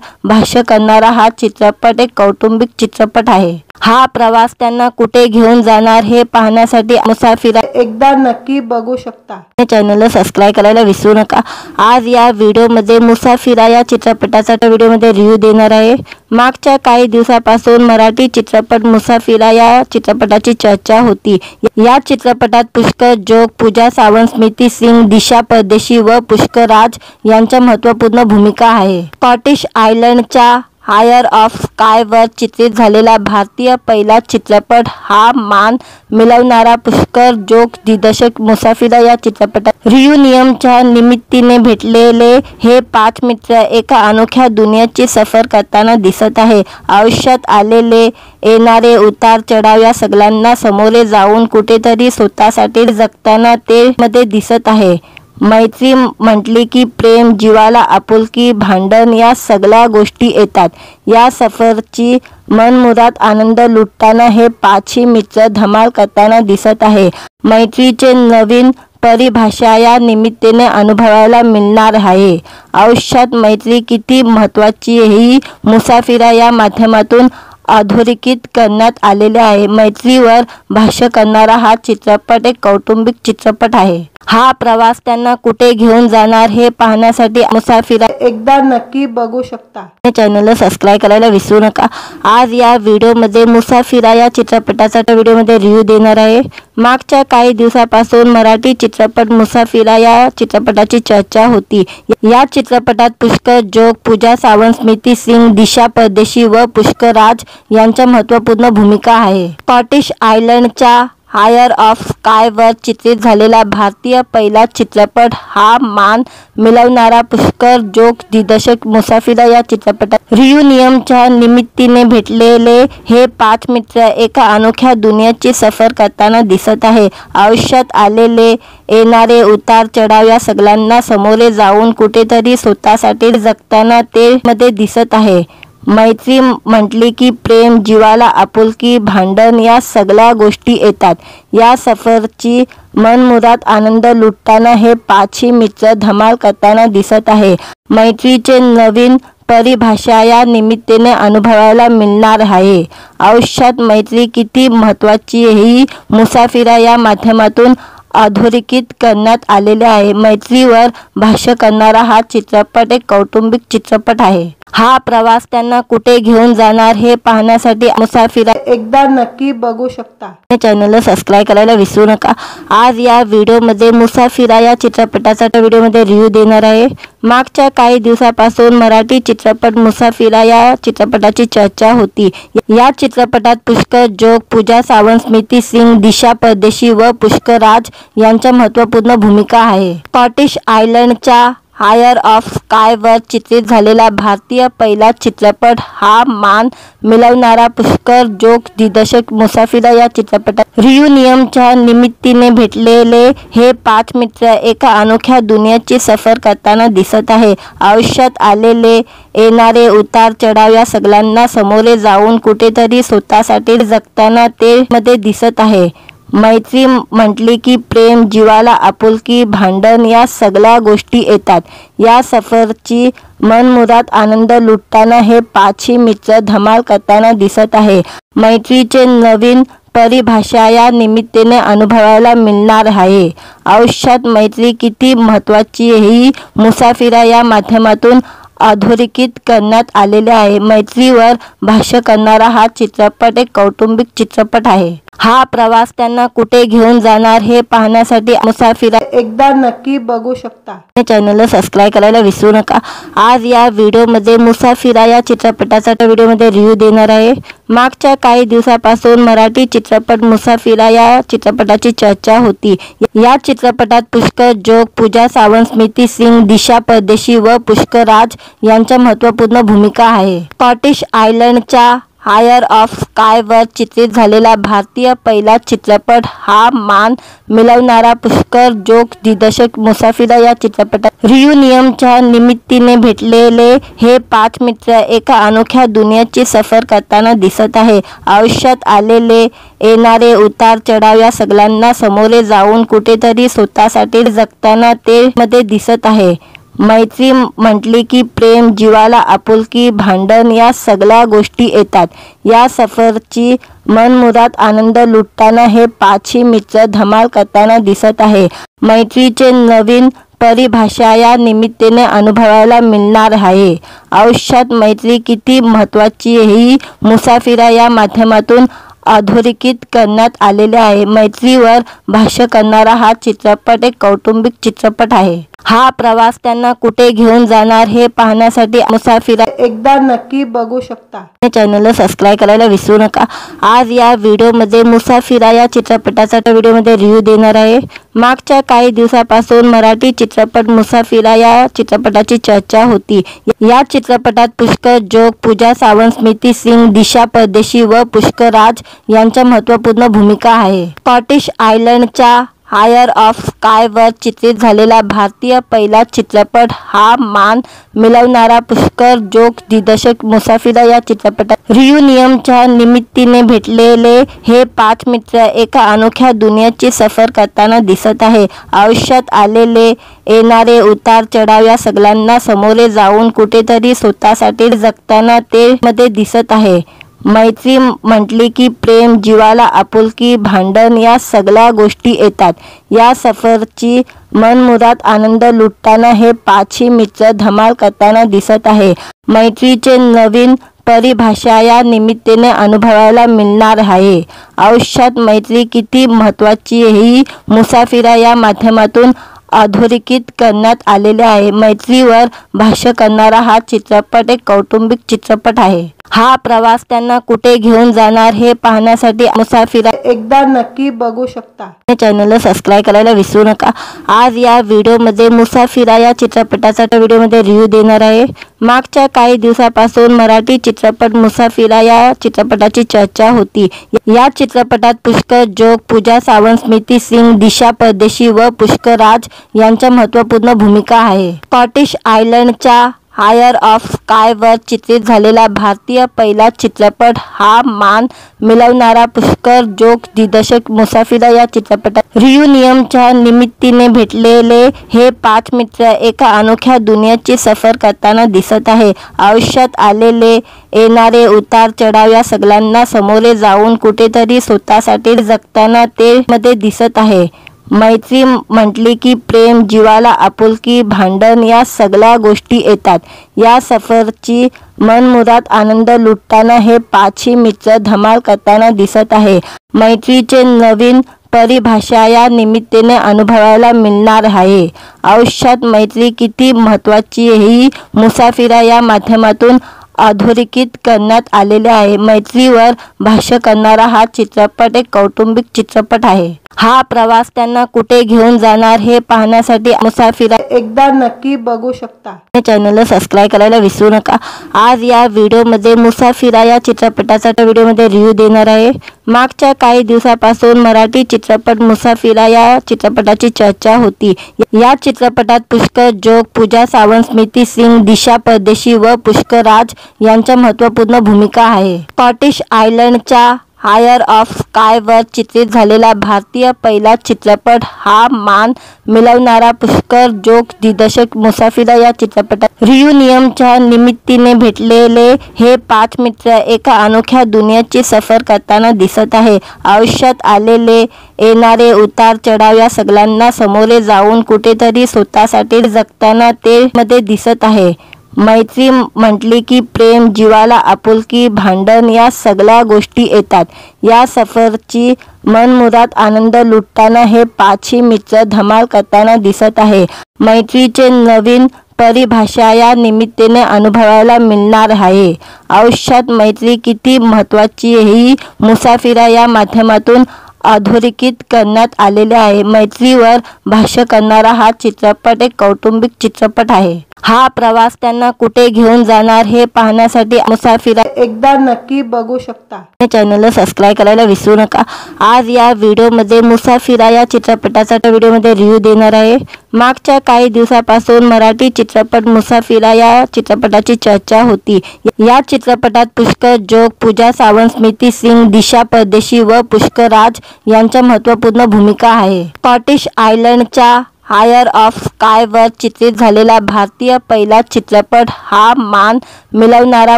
भाष्य करणारा हा चित्रपट एक कौटुंबिक चित्रपट आहे। हा प्रवास त्यांना कुठे घेऊन जाणार हे पाहण्यासाठी मुसाफिरा एकदा नक्की बघू शकता। चॅनलला सबस्क्राइब करायला विसरू नका। आज या व्हिडिओमध्ये मुसाफिरा या चित्रपटाचा व्हिडिओमध्ये रिव्ह्यू देणार आहे। मागच्या काही दिवसापासून मराठी चित्रपट मुसाफिरा या चित्रपटाची चर्चा होती। या चित्रपटात पुष्कर जोग, पूजा सावंत, स्मृती सिंग, दिशा परदेशी व पुष्कर राज यांच्या महत्त्वपूर्ण भूमिका आहे। स्कॉटिश आयलंडच्या आयर ऑफ स्कायवर चित्रित झालेला भारतीय पहिला चित्रपट हा मान मिळवणारा पुष्कर जोग दिग्दर्शक मुसाफिरा या चित्रपटात रियुनियनच्या निमित्ताने भेटलेले हे पाच मित्र एका अनोख्या दुनियेची सफर करताना दिसत आहे। आयुष्यात आलेले येणारे उतार चढाव या सगळ्यांना सामोरे जाऊन कुठेतरी स्वतःसाठी जगताना ते मध्ये दिसत आहे। मैत्री म्हटली की प्रेम, जिवाला आपुलकी, भांडण या सगळ्या गोष्टी येतात। या सफरची मनमुराद आनंद लुटताना हे पाचही मित्र धमाल करताना दिसत आहे। मैत्रीचे नवीन परिभाषा या निमित्ताने अनुभवायला मिळणार आहे। आयुष्यात मैत्री किती महत्त्वाची ही मुसाफिरा या माध्यमातून अधोरेखित करण्यात आलेले आहे। मैत्रीवर भाष्य करणारा हा चित्रपट एक कौटुंबिक चित्रपट आहे। हा प्रवास त्यांना कुठे घेऊन जाणार हे पाहण्यासाठी मुसाफिरा एकदा नक्की बघू शकता। चॅनलला सबस्क्राइब करायला विसरू नका। आज या व्हिडिओमध्ये मुसाफिरा या चित्रपटाचा व्हिडिओमध्ये रिव्ह्यू देणार आहे। मागच्या काही दिवसापासून मराठी चित्रपट मुसाफिरा या चित्रपटाची चर्चा होती। या चित्रपटात पुष्कर जोग, पूजा सावंत, स्मृती सिंग, दिशा परदेशी व पुष्कर राज यांच्या महत्त्वपूर्ण भूमिका आहे। स्कॉटिश आयलंडच्या आयर ऑफ स्कायवर चित्रित झालेला भारतीय पहिला चित्रपट हा मान मिळवणारा पुष्कर जोग दिग्दर्शक मुसाफिरा या चित्रपटात रियुनियनच्या निमित्ताने भेटलेले हे पाच मित्र एका अनोख्या दुनियेची सफर करताना दिसत आहे। आयुष्यात आलेले येणारे उतार चढाव या सगळ्यांना सामोरे जाऊन कुठेतरी स्वतःसाठी जगताना ते मध्ये दिसत आहे। मैत्री म्हटली की प्रेम, जिवाला आपुलकी, भांडण या सगळ्या गोष्टी येतात। या सफरची मनमुराद आनंद लुटताना हे पाचही मित्र धमाल करताना दिसत आहे। मैत्रीचे नवीन परिभाषा या निमित्ताने अनुभवायला मिळणार आहे। आयुष्यात मैत्री किती महत्त्वाची ही मुसाफिरा या माध्यमातून अधोरेखित करण्यात आलेले आहे। मैत्रीवर भाष्य करणारा हा चित्रपट एक कौटुंबिक चित्रपट आहे। हा प्रवास त्यांना कुठे घेऊन जाणार हे पाहण्यासाठी मुसाफिरा एकदा नक्की बघू शकता। चॅनलला सबस्क्राइब करायला विसरू नका। आज या व्हिडिओमध्ये मुसाफिरा या चित्रपटाचा व्हिडिओमध्ये रिव्ह्यू देणार आहे। मागच्या काही दिवसापासून मराठी चित्रपट मुसाफिरा या चित्रपटाची चर्चा होती। या चित्रपटात पुष्कर जोग, पूजा सावंत, स्मृती सिंग, दिशा परदेशी व पुष्कर राज यांच्या महत्त्वपूर्ण भूमिका आहे। स्कॉटिश आयलंडच्या आयर ऑफ स्कायवर चित्रित झालेला भारतीय पहिला चित्रपट हा मान मिळवणारा पुष्कर जोग दिग्दर्शक मुसाफिरा या चित्रपटात रियुनियनच्या निमित्ताने भेटलेले हे पाच मित्र एका अनोख्या दुनियेची सफर करताना दिसत आहे। आयुष्यात आलेले येणारे उतार चढाव या सगळ्यांना सामोरे जाऊन कुठेतरी स्वतःसाठी जगताना ते मध्ये दिसत आहे। मैत्री म्हटली की प्रेम, जिवाला आपुलकी, भांडण या सगळ्या गोष्टी येतात। या सफरची मनमुराद आनंद लुटताना हे पाचही मित्र धमाल करताना दिसत आहे। मैत्रीचे नवीन परिभाषा या निमित्ताने अनुभवायला मिळणार आहे। आयुष्यात मैत्री किती महत्त्वाची ही मुसाफिरा या माध्यमातून अधोरेखित करण्यात आलेले आहे। मैत्रीवर भाष्य करणारा हा चित्रपट एक कौटुंबिक चित्रपट आहे। हा प्रवास त्यांना कुठे घेऊन जाणार हे पाहण्यासाठी मुसाफिरा एकदा नक्की बघू शकता। चॅनलला सबस्क्राइब करायला विसरू नका। आज या व्हिडिओमध्ये मुसाफिरा या चित्रपटाचा व्हिडिओमध्ये रिव्ह्यू देणार आहे। मागच्या काही दिवसापासून मराठी चित्रपट मुसाफिरा या चित्रपटाची चर्चा होती। या चित्रपटात पुष्कर जोग, पूजा सावंत, स्मृती सिंग, दिशा परदेशी व पुष्कर राज यांच्या महत्त्वपूर्ण भूमिका आहे। स्कॉटिश आयलंडच्या हायर ऑफ स्कायवर चित्रित झालेला भारतीय पहिला चित्रपट हा मान मिळवणारा पुष्कर जोग दिग्दर्शक मुसाफिरा या चित्रपटात रियुनियनच्या निमित्ताने भेटलेले हे 5 मित्र एका अनोख्या दुनियेची सफर करताना दिसत आहे। आयुष्यात आलेले येणारे उतार चढाव या सगळ्यांना सामोरे जाऊन कुठेतरी स्वतःसाठी जगताना ते मध्ये दिसत आहे। मैत्री म्हटली की प्रेम, जीवाला आपुलकी, भांडण या सगळ्या गोष्टी येतात। या सफरची मनमुराद आनंद लुटताना हे 5ही मित्र धमाल करताना दिसत आहे। मैत्रीचे नवीन परिभाषा या निमित्ताने अनुभवायला मिळणार आहे। आयुष्यात मैत्री किती महत्त्वाची ही मुसाफिरा या माध्यमातून अधोरेखित करण्यात आलेले आहे। मैत्रीवर भाष्य करणारा हा चित्रपट एक कौटुंबिक चित्रपट आहे। हा प्रवास त्यांना कुठे घेऊन जाणार हे पाहण्यासाठी मुसाफिरा एकदा नक्की बघू शकता। चॅनलला सबस्क्राइब करायला विसरू नका। आज या व्हिडिओमध्ये मुसाफिरा या चित्रपटाचा व्हिडिओमध्ये रिव्ह्यू देणार आहे। मागच्या काही दिवसापासून मराठी चित्रपट मुसाफिरा या चित्रपटाची चर्चा होती। या चित्रपटात पुष्कर जोग, पूजा सावंत, स्मृती सिंग, दिशा परदेशी व पुष्कर राज यांच्या महत्त्वपूर्ण भूमिका आहे। स्कॉटिश आयलंडच्या हायर ऑफ स्कायवर चित्रित झालेला भारतीय पहिला चित्रपट हा मान मिळवणारा पुष्कर जोग दिग्दर्शक मुसाफिरा या चित्रपटात रियुनियनच्या निमित्ताने भेटलेले हे 5 मित्र एका अनोख्या दुनियेची सफर करताना दिसत आहे। आयुष्यात आलेले येणारे उतार चढाव या सगळ्यांना सामोरे जाऊन कुठेतरी स्वतःसाठी जगताना ते मध्ये दिसत आहे। मैत्री म्हटली की प्रेम, जीवाला आपुलकी, भांडण या सगळ्या गोष्टी येतात। या सफरची मनमुराद आनंद लुटताना हे 5ही मित्र धमाल करताना दिसत आहे। मैत्रीचे नवीन परिभाषा या निमित्ताने अनुभवायला मिळणार आहे। आयुष्यात मैत्री किती महत्त्वाची ही मुसाफिरा या माध्यमातून अधोरेखित करण्यात आलेले आहे। मैत्रीवर भाष्य करणारा हा चित्रपट एक कौटुंबिक चित्रपट आहे। हा प्रवास त्यांना कुठे घेऊन जाणार हे पाहण्यासाठी मुसाफिरा एकदा नक्की बघू शकता। चॅनलला सबस्क्राइब करायला विसरू नका। आज या व्हिडिओमध्ये मुसाफिरा या चित्रपटाचा व्हिडिओमध्ये रिव्ह्यू देणार आहे। मागच्या काही दिवसापासून मराठी चित्रपट मुसाफिरा या चित्रपटाची चर्चा होती। या चित्रपटात पुष्कर जोग, पूजा सावंत, स्मृती सिंग, दिशा परदेशी व पुष्कर राज यांच्या महत्त्वपूर्ण भूमिका आहे। स्कॉटिश आयलंडच्या हायर ऑफ स्कायवर चित्रित झालेला भारतीय पहिला चित्रपट हा मान मिळवणारा पुष्कर जोग दिग्दर्शक मुसाफिरा या चित्रपटात रियुनियनच्या निमित्ताने भेटलेले हे 5 मित्र एका अनोख्या दुनियेची सफर करताना दिसत आहे। आयुष्यात आलेले येणारे उतार चढाव या सगळ्यांना सामोरे जाऊन कुठेतरी स्वतःसाठी जगताना ते मध्ये दिसत आहे। मैत्री म्हटली की प्रेम, जीवाला आपुलकी, भांडण या सगळ्या गोष्टी येतात। या सफरची मनमुराद आनंद लुटताना हे 5ही मित्र धमाल करताना दिसत आहे। मैत्रीचे नवीन परिभाषा या निमित्ताने अनुभवायला मिळणार आहे। आयुष्यात मैत्री किती महत्त्वाची ही मुसाफिरा या माध्यमातून अधोरेखित करण्यात आलेले आहे। मैत्रीवर भाष्य करणारा हा चित्रपट एक कौटुंबिक चित्रपट आहे। हा प्रवास त्यांना कुठे घेऊन जाणार हे पाहण्यासाठी मुसाफिरा एकदा नक्की बघू शकता। चॅनलला सबस्क्राइब करायला विसरू नका। आज या व्हिडिओमध्ये मुसाफिरा या चित्रपटाचा व्हिडिओमध्ये रिव्ह्यू देणार आहे। मागच्या काही दिवसापासून मराठी चित्रपट मुसाफिरा या चित्रपटाची चर्चा होती। या चित्रपटात पुष्कर जोग, पूजा सावंत, स्मृती सिंग, दिशा परदेशी व पुष्कर राज यांच्या महत्त्वपूर्ण भूमिका आहे। स्कॉटिश आयलंडच्या हायर ऑफ स्कायवर चित्रित झालेला भारतीय पहिला चित्रपट हा मान मिळवणारा पुष्कर जोग दिग्दर्शक मुसाफिरा या चित्रपटात रियुनियनच्या निमित्ताने भेटलेले हे 5 मित्र एका अनोख्या दुनियेची सफर करताना दिसत आहे। आयुष्यात आलेले येणारे उतार चढाव या सगळ्यांना सामोरे जाऊन कुठेतरी स्वतःसाठी जगताना ते मध्ये दिसत आहे। मैत्री म्हटली की प्रेम, जीवाला आपुलकी, भांडण या सगळ्या गोष्टी येतात। या सफरची मनमुराद आनंद लुटताना हे 5ही मित्र धमाल करताना दिसत आहे। मैत्रीचे नवीन परिभाषा या निमित्ताने अनुभवायला मिळणार आहे। आयुष्यात मैत्री किती महत्त्वाची ही मुसाफिरा या माध्यमातून अधोरेखित करण्यात आलेले आहे। मैत्रीवर भाष्य करणारा हा चित्रपट एक कौटुंबिक चित्रपट आहे। हा प्रवास त्यांना कुठे घेऊन जाणार हे पाहण्यासाठी मुसाफिरा एकदा नक्की बघू शकता। चॅनलला सबस्क्राइब करायला विसरू नका। आज या व्हिडिओमध्ये मुसाफिरा या चित्रपटाचा व्हिडिओमध्ये रिव्ह्यू देणार आहे। मागच्या काही दिवसापासून मराठी चित्रपट मुसाफिरा या चित्रपटाची चर्चा होती। या चित्रपटात पुष्कर जोग, पूजा सावंत, स्मृती सिंग, दिशा परदेशी व पुष्कर राज यांच्या महत्त्वपूर्ण भूमिका आहे। स्कॉटिश आयलंडच्या हायर ऑफ स्कायवर चित्रित झालेला भारतीय पहिला चित्रपट हा मान मिळवणारा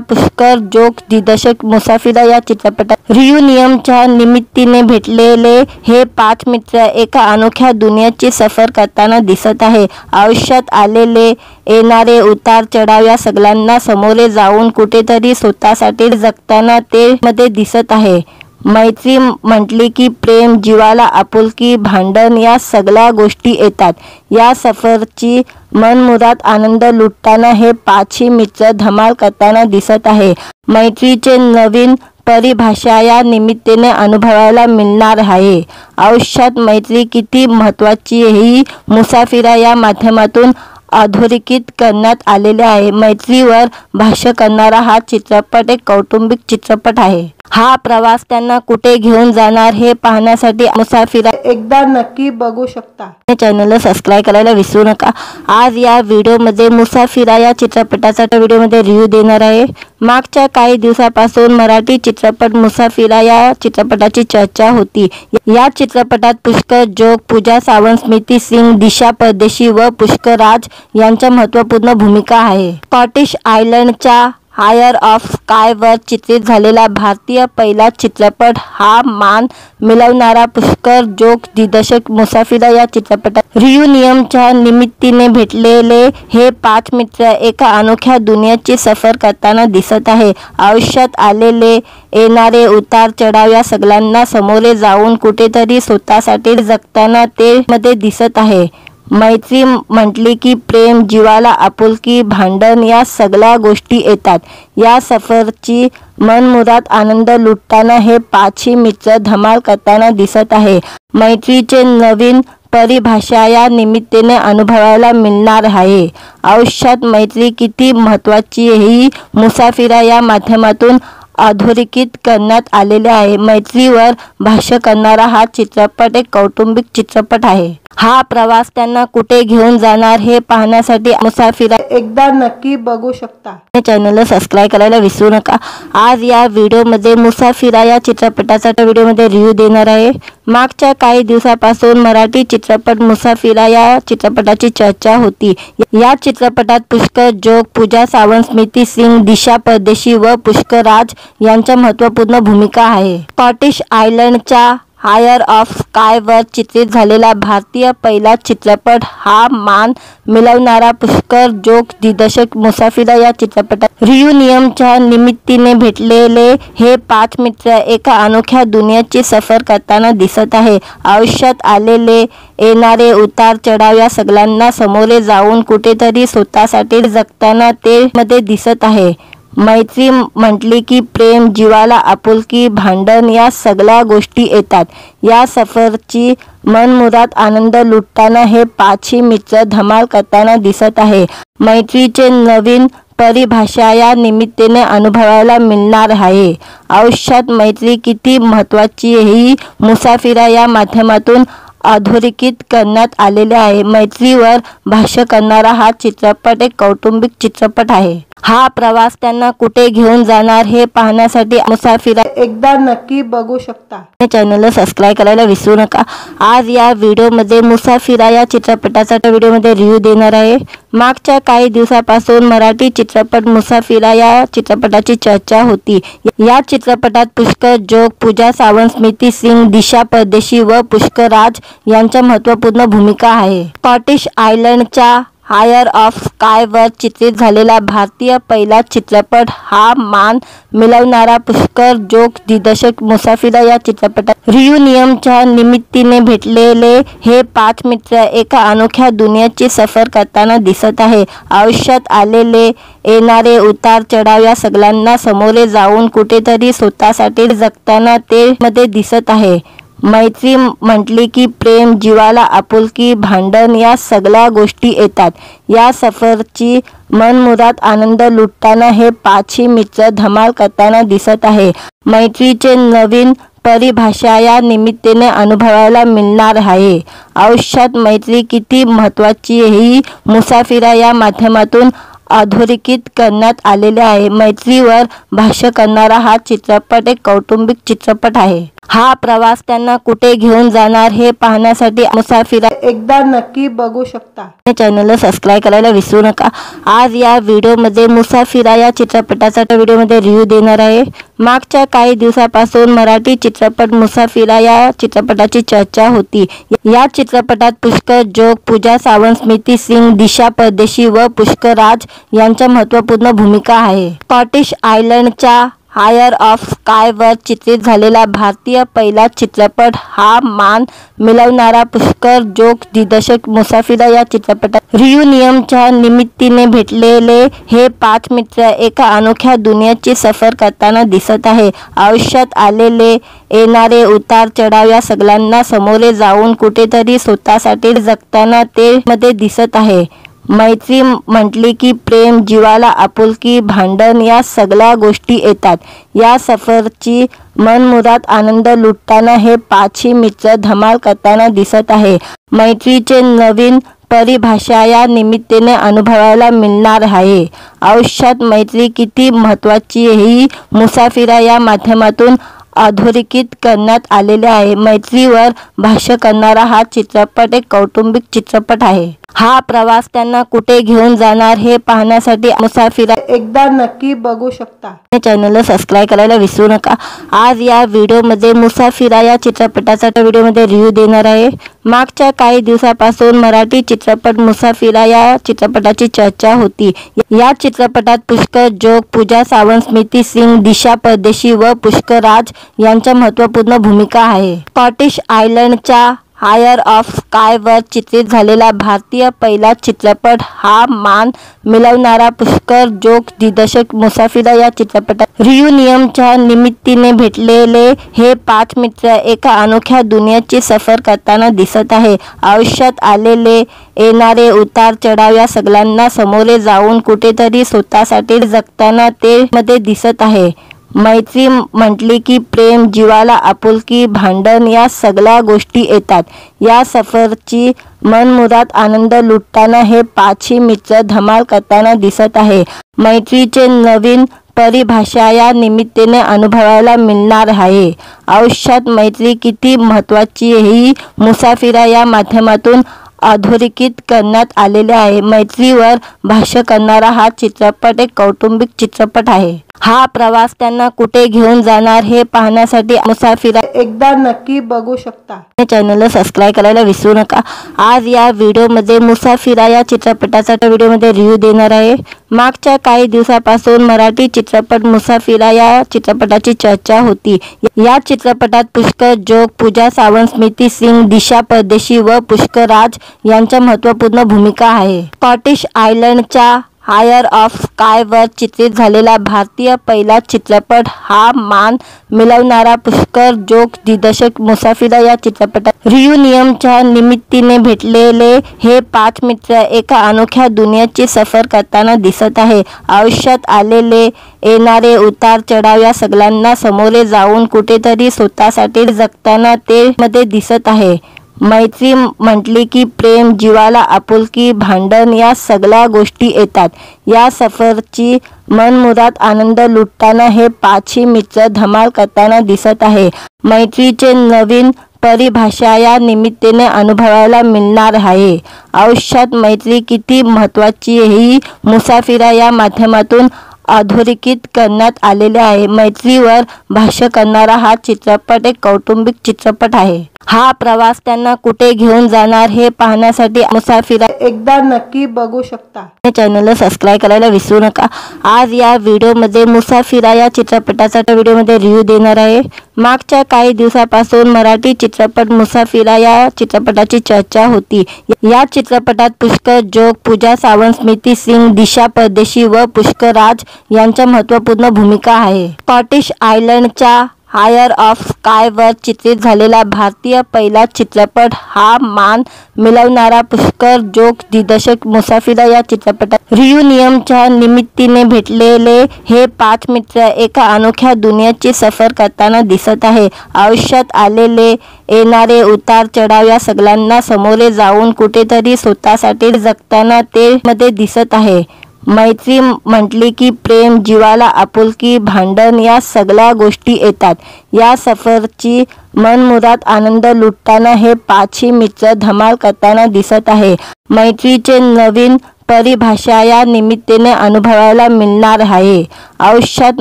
पुष्कर जोग दिग्दर्शक मुसाफिरा या चित्रपटात रियुनियनच्या निमित्ताने भेटलेले हे 5 मित्र एका अनोख्या दुनियेची सफर करताना दिसत आहे। आयुष्यात आलेले येणारे उतार चढाव या सगळ्यांना सामोरे जाऊन कुठेतरी स्वतःसाठी जगताना ते मध्ये दिसत आहे। मैत्री म्हटली की प्रेम, जीवाला आपुलकी, भांडण या सगळ्या गोष्टी येतात। या सफरची मनमुराद आनंद लुटताना हे 5ही मित्र धमाल करताना दिसत आहे। मैत्रीचे नवीन परिभाषा या निमित्ताने अनुभवायला मिळणार आहे। आयुष्यात मैत्री किती महत्त्वाची ही मुसाफिरा या माध्यमातून अधोरेखित करण्यात आलेले आहे। मैत्रीवर भाष्य करणारा हा चित्रपट एक कौटुंबिक चित्रपट आहे। हा प्रवास त्यांना कुठे घेऊन जाणार हे पाहण्यासाठी मुसाफिरा एकदा नक्की बघू शकता। चॅनलला सबस्क्राइब करायला विसरू नका। आज या व्हिडिओमध्ये मुसाफिरा या चित्रपटाचा व्हिडिओमध्ये रिव्ह्यू देणार आहे। मागच्या काही दिवसापासून मराठी चित्रपट मुसाफिरा या चित्रपटाची चर्चा होती। या चित्रपटात पुष्कर जोग, पूजा सावंत, स्मृती सिंग, दिशा परदेशी व पुष्कर राज यांच्या महत्त्वपूर्ण भूमिका आहे। स्कॉटिश आयलंडच्या हायर ऑफ स्कायवर चित्रित झालेला भारतीय पहिला चित्रपट हा मान मिळवणारा पुष्कर जोग दिग्दर्शक मुसाफिरा या चित्रपटात रियुनियनच्या निमित्ताने भेटलेले हे 5 मित्र एका अनोख्या दुनियेची सफर करताना दिसत आहे। आयुष्यात आलेले येणारे उतार चढाव या सगळ्यांना सामोरे जाऊन कुठेतरी स्वतःसाठी जगताना ते मध्ये दिसत आहे। मैत्री म्हटली की प्रेम, जीवाला आपुलकी, भांडण या सगळ्या गोष्टी येतात। या सफरची मनमुराद आनंद लुटताना हे 5ही मित्र धमाल करताना दिसत आहे। मैत्रीचे नवीन परिभाषा या निमित्ताने अनुभवायला मिळणार आहे। आयुष्यात मैत्री किती महत्त्वाची ही मुसाफिरा या माध्यमातून अधोरेखित करण्यात आलेले आहे। मैत्रीवर भाष्य करणारा हा चित्रपट एक कौटुंबिक चित्रपट आहे। हा प्रवास त्यांना कुठे घेऊन जाणार हे पाहण्यासाठी मुसाफिरा एकदा नक्की बघू शकता। चॅनलला सबस्क्राइब करायला विसरू नका। आज या व्हिडिओमध्ये मुसाफिरा या चित्रपटाचा व्हिडिओमध्ये रिव्ह्यू देणार आहे। मागच्या काही दिवसापासून मराठी चित्रपट मुसाफिरा या चित्रपटाची चर्चा होती। या चित्रपटात पुष्कर जोग, पूजा सावंत, स्मृती सिंग, दिशा परदेशी व पुष्कर राज यांच्या महत्त्वपूर्ण भूमिका आहे। स्कॉटिश आयलंडच्या हायर ऑफ स्कायवर चित्रित झालेला भारतीय पहिला चित्रपट हा मान मिळवणारा पुष्कर जोग दिग्दर्शक मुसाफिरा या चित्रपटात रियुनियनच्या निमित्ताने भेटलेले हे 5 मित्र एका अनोख्या दुनियेची सफर करताना दिसत आहे। आयुष्यात आलेले येणारे उतार चढाव या सगळ्यांना सामोरे जाऊन कुठेतरी स्वतःसाठी जगताना ते मध्ये दिसत आहे। मैत्री म्हटली की प्रेम, जीवाला आपुलकी, भांडण या सगळ्या गोष्टी येतात। या सफरची मनमुराद आनंद लुटताना हे 5ही मित्र धमाल करताना दिसत आहे। मैत्रीचे नवीन परिभाषा या निमित्ताने अनुभवायला मिळणार आहे। आयुष्यात मैत्री किती महत्त्वाची ही मुसाफिरा या माध्यमातून अधोरेखित करण्यात आलेले आहे। मैत्रीवर भाष्य करणारा हा चित्रपट एक कौटुंबिक चित्रपट आहे। हा प्रवास त्यांना कुठे घेऊन जाणार हे पाहण्यासाठी मुसाफिरा एकदा नक्की बघू शकता। चॅनलला सबस्क्राइब करायला विसरू नका। आज या व्हिडिओमध्ये मुसाफिरा या चित्रपटाचा व्हिडिओमध्ये रिव्ह्यू देणार आहे। मागच्या काही दिवसापासून मराठी चित्रपट मुसाफिरा या चित्रपटाची चर्चा होती। या चित्रपटात पुष्कर जोग, पूजा सावंत, स्मृती सिंग, दिशा परदेशी व पुष्कर राज यांच्या महत्त्वपूर्ण भूमिका आहे। स्कॉटिश आयलंडच्या हायर ऑफ स्कायवर चित्रित झालेला भारतीय पहिला चित्रपट हा मान मिळवणारा पुष्कर जोग दिग्दर्शक मुसाफिरा या चित्रपटात रियुनियनच्या निमित्ताने भेटलेले हे 5 मित्र एका अनोख्या दुनियेची सफर करताना दिसत आहे। आयुष्यात आलेले येणारे उतार चढाव या सगळ्यांना सामोरे जाऊन कुठेतरी स्वतःसाठी जगताना ते मध्ये दिसत आहे। मैत्री म्हटली की प्रेम, जीवाला आपुलकी, भांडण या सगळ्या गोष्टी येतात. या सफरची मनमुराद आनंद लुटताना हे पाचही मित्र धमाल करताना दिसत आहे. मैत्रीचे नवीन परिभाषा या निमित्ताने अनुभवायला मिळणार आहे. आयुष्यात मैत्री किती महत्त्वाची ही मुसाफिरा या माध्यमातून अधोरेखित करण्यात आलेले आहे. मैत्रीवर भाष्य करणारा हा चित्रपट एक कौटुंबिक चित्रपट आहे. हा प्रवास त्यांना कुठे घेऊन जाणार हे पाहण्यासाठी मुसाफिरा एकदा नक्की बघू शकता. चॅनलला सबस्क्राईब करायला विसरू नका. आज या व्हिडिओमध्ये मुसाफिरा या चित्रपटाचा व्हिडिओमध्ये रिव्ह्यू देणार आहे. मागच्या काही दिवसापासून मराठी चित्रपट मुसाफिरा या चित्रपटाची चर्चा होती. या चित्रपटात पुष्कर जोग, पूजा सावंत, स्मृती सिंग, दिशा परदेशी व पुष्कर राज यांच्या महत्त्वपूर्ण भूमिका आहे. स्कॉटिश आयलंडच्या हायर ऑफ स्कायवर चित्रित झालेला भारतीय पहिला चित्रपट हा मान मिळवणारा पुष्कर जोग दिग्दर्शक मुसाफिरा या चित्रपटात रियुनियनच्या निमित्ताने भेटलेले हे पाच मित्र एका अनोख्या दुनियेची सफर करताना दिसत आहे. आयुष्यात आलेले येणारे उतार चढाव या सगळ्यांना सामोरे जाऊन कुठेतरी स्वतःसाठी जगताना ते मध्ये दिसत आहे. मैत्री म्हटली की प्रेम, जीवाला आपुलकी, भांडण या सगळ्या गोष्टी येतात. या सफरची मनमुराद आनंद लुटताना हे पाचही मित्र धमाल करताना दिसत आहे. मैत्रीचे नवीन परिभाषा या निमित्ताने अनुभवायला मिळणार आहे. आयुष्यात मैत्री किती महत्त्वाची ही मुसाफिरा या माध्यमातून अधोरेखित करण्यात आलेले आहे. मैत्रीवर भाष्य करणारा हा चित्रपट एक कौटुंबिक चित्रपट आहे. हा प्रवास त्यांना कुठे घेऊन जाणार हे पाहण्यासाठी मुसाफिरा एकदा नक्की बघू शकता. चॅनलला सबस्क्राईब करायला विसरू नका. आज या व्हिडिओमध्ये मुसाफिरा या चित्रपटाचा व्हिडिओमध्ये रिव्ह्यू देणार आहे. मागच्या काही दिवसापासून मराठी चित्रपट मुसाफिरा या चित्रपटाची चर्चा होती. या चित्रपटात पुष्कर जोग, पूजा सावंत, स्मृती सिंग, दिशा परदेशी व पुष्कर राज यांच्या महत्त्वपूर्ण भूमिका आहे. स्कॉटिश आयलंडच्या हायर ऑफ स्कायवर चित्रित झालेला भारतीय पहिला चित्रपट हा मान मिळवणारा पुष्कर जोग दिग्दर्शक मुसाफिरा या चित्रपटात रियुनियनच्या निमित्ताने भेटलेले हे पाच मित्र एका अनोख्या दुनियेची सफर करताना दिसत आहे. आयुष्यात आलेले येणारे उतार चढाव या सगळ्यांना सामोरे जाऊन कुठेतरी स्वतःसाठी जगताना ते मध्ये दिसत आहे. मैत्री म्हटली की प्रेम, जीवाला आपुलकी, भांडण या सगळ्या गोष्टी येतात. या सफरची मनमुराद आनंद लुटताना हे पाचही मित्र धमाल करताना दिसत आहे. मैत्रीचे नवीन परिभाषा या निमित्ताने अनुभवायला मिळणार आहे. आयुष्यात मैत्री किती महत्त्वाची ही मुसाफिरा या माध्यमातून अधोरेखित करण्यात आलेले आहे. मैत्रीवर भाष्य करणारा हा चित्रपट एक कौटुंबिक चित्रपट आहे. हा प्रवास त्यांना कुठे घेऊन जाणार हे पाहण्यासाठी मुसाफिरा एकदा नक्की बघू शकता. चॅनलला सबस्क्राईब करायला विसरू नका. आज या व्हिडिओमध्ये मुसाफिरा या चित्रपटाचा व्हिडिओमध्ये रिव्ह्यू देणार आहे. मागच्या काही दिवसापासून मराठी चित्रपट मुसाफिरा या चित्रपटाची चर्चा होती. या चित्रपटात पुष्कर जोग, पूजा सावंत, स्मृती सिंग, दिशा परदेशी व पुष्कर राज यांच्या महत्त्वपूर्ण भूमिका आहे. स्कॉटिश आयलंडच्या हायर ऑफ स्कायवर चित्रित झालेला भारतीय पहिला चित्रपट हा मान मिळवणारा पुष्कर जोग दिग्दर्शक मुसाफिरा या चित्रपटात रियुनियनच्या निमित्ताने भेटलेले हे पाच मित्र एका अनोख्या दुनियेची सफर करताना दिसत आहे. आयुष्यात आलेले येणारे उतार चढाव या सगळ्यांना सामोरे जाऊन कुठेतरी स्वतःसाठी जगताना ते मध्ये दिसत आहे. मैत्री म्हटली की प्रेम, जीवाला आपुलकी, भांडण या सगळ्या गोष्टी येतात. या सफरची मनमुराद आनंद लुटताना हे पाचही मित्र धमाल करताना दिसत आहे. मैत्रीचे नवीन परिभाषा या निमित्ताने अनुभवायला मिळणार आहे. आयुष्यात मैत्री किती महत्त्वाची ही मुसाफिरा या माध्यमातून अधोरेखित करण्यात आलेले आहे. मैत्रीवर भाष्य करणारा हा चित्रपट एक कौटुंबिक चित्रपट आहे. हा प्रवास त्यांना कुठे घेऊन जाणार हे पाहण्यासाठी मुसाफिरा एकदा नक्की बघू शकता. चॅनलला सबस्क्राईब करायला विसरू नका. आज या व्हिडिओमध्ये मुसाफिरा या चित्रपटाचा व्हिडिओमध्ये रिव्ह्यू देणार आहे. मागच्या काही दिवसापासून मराठी चित्रपट मुसाफिरा या चित्रपटाची चर्चा होती. या चित्रपटात पुष्कर जोग, पूजा सावंत, स्मृती सिंग, दिशा परदेशी व पुष्कर राज यांच्या महत्त्वपूर्ण भूमिका आहे. स्कॉटिश आयलंडच्या हायर ऑफ स्कायवर चित्रित झालेला भारतीय पहिला चित्रपट हा मान मिळवणारा पुष्कर जोग दिग्दर्शक मुसाफिर या चित्रपटात रियुनियनच्या निमित्ताने भेटलेले हे 5 मित्र एका अनोख्या दुनियेची सफर करताना दिसत आहे. आयुष्यात आलेले येणारे उतार चढाव या सगळ्यांना सामोरे जाऊन कुठेतरी स्वतःसाठी जगताना ते मध्ये दिसत आहे. मैत्री म्हटली की प्रेम, जिवाला आपुलकी, भांडण या सगळ्या गोष्टी येतात. या सफरची मनमुराद आनंद लुटताना हे 5ही मित्र धमाल करताना दिसत आहे. मैत्रीचे नवीन परिभाषा या निमित्ताने अनुभवायला मिळणार आहे. आयुष्यात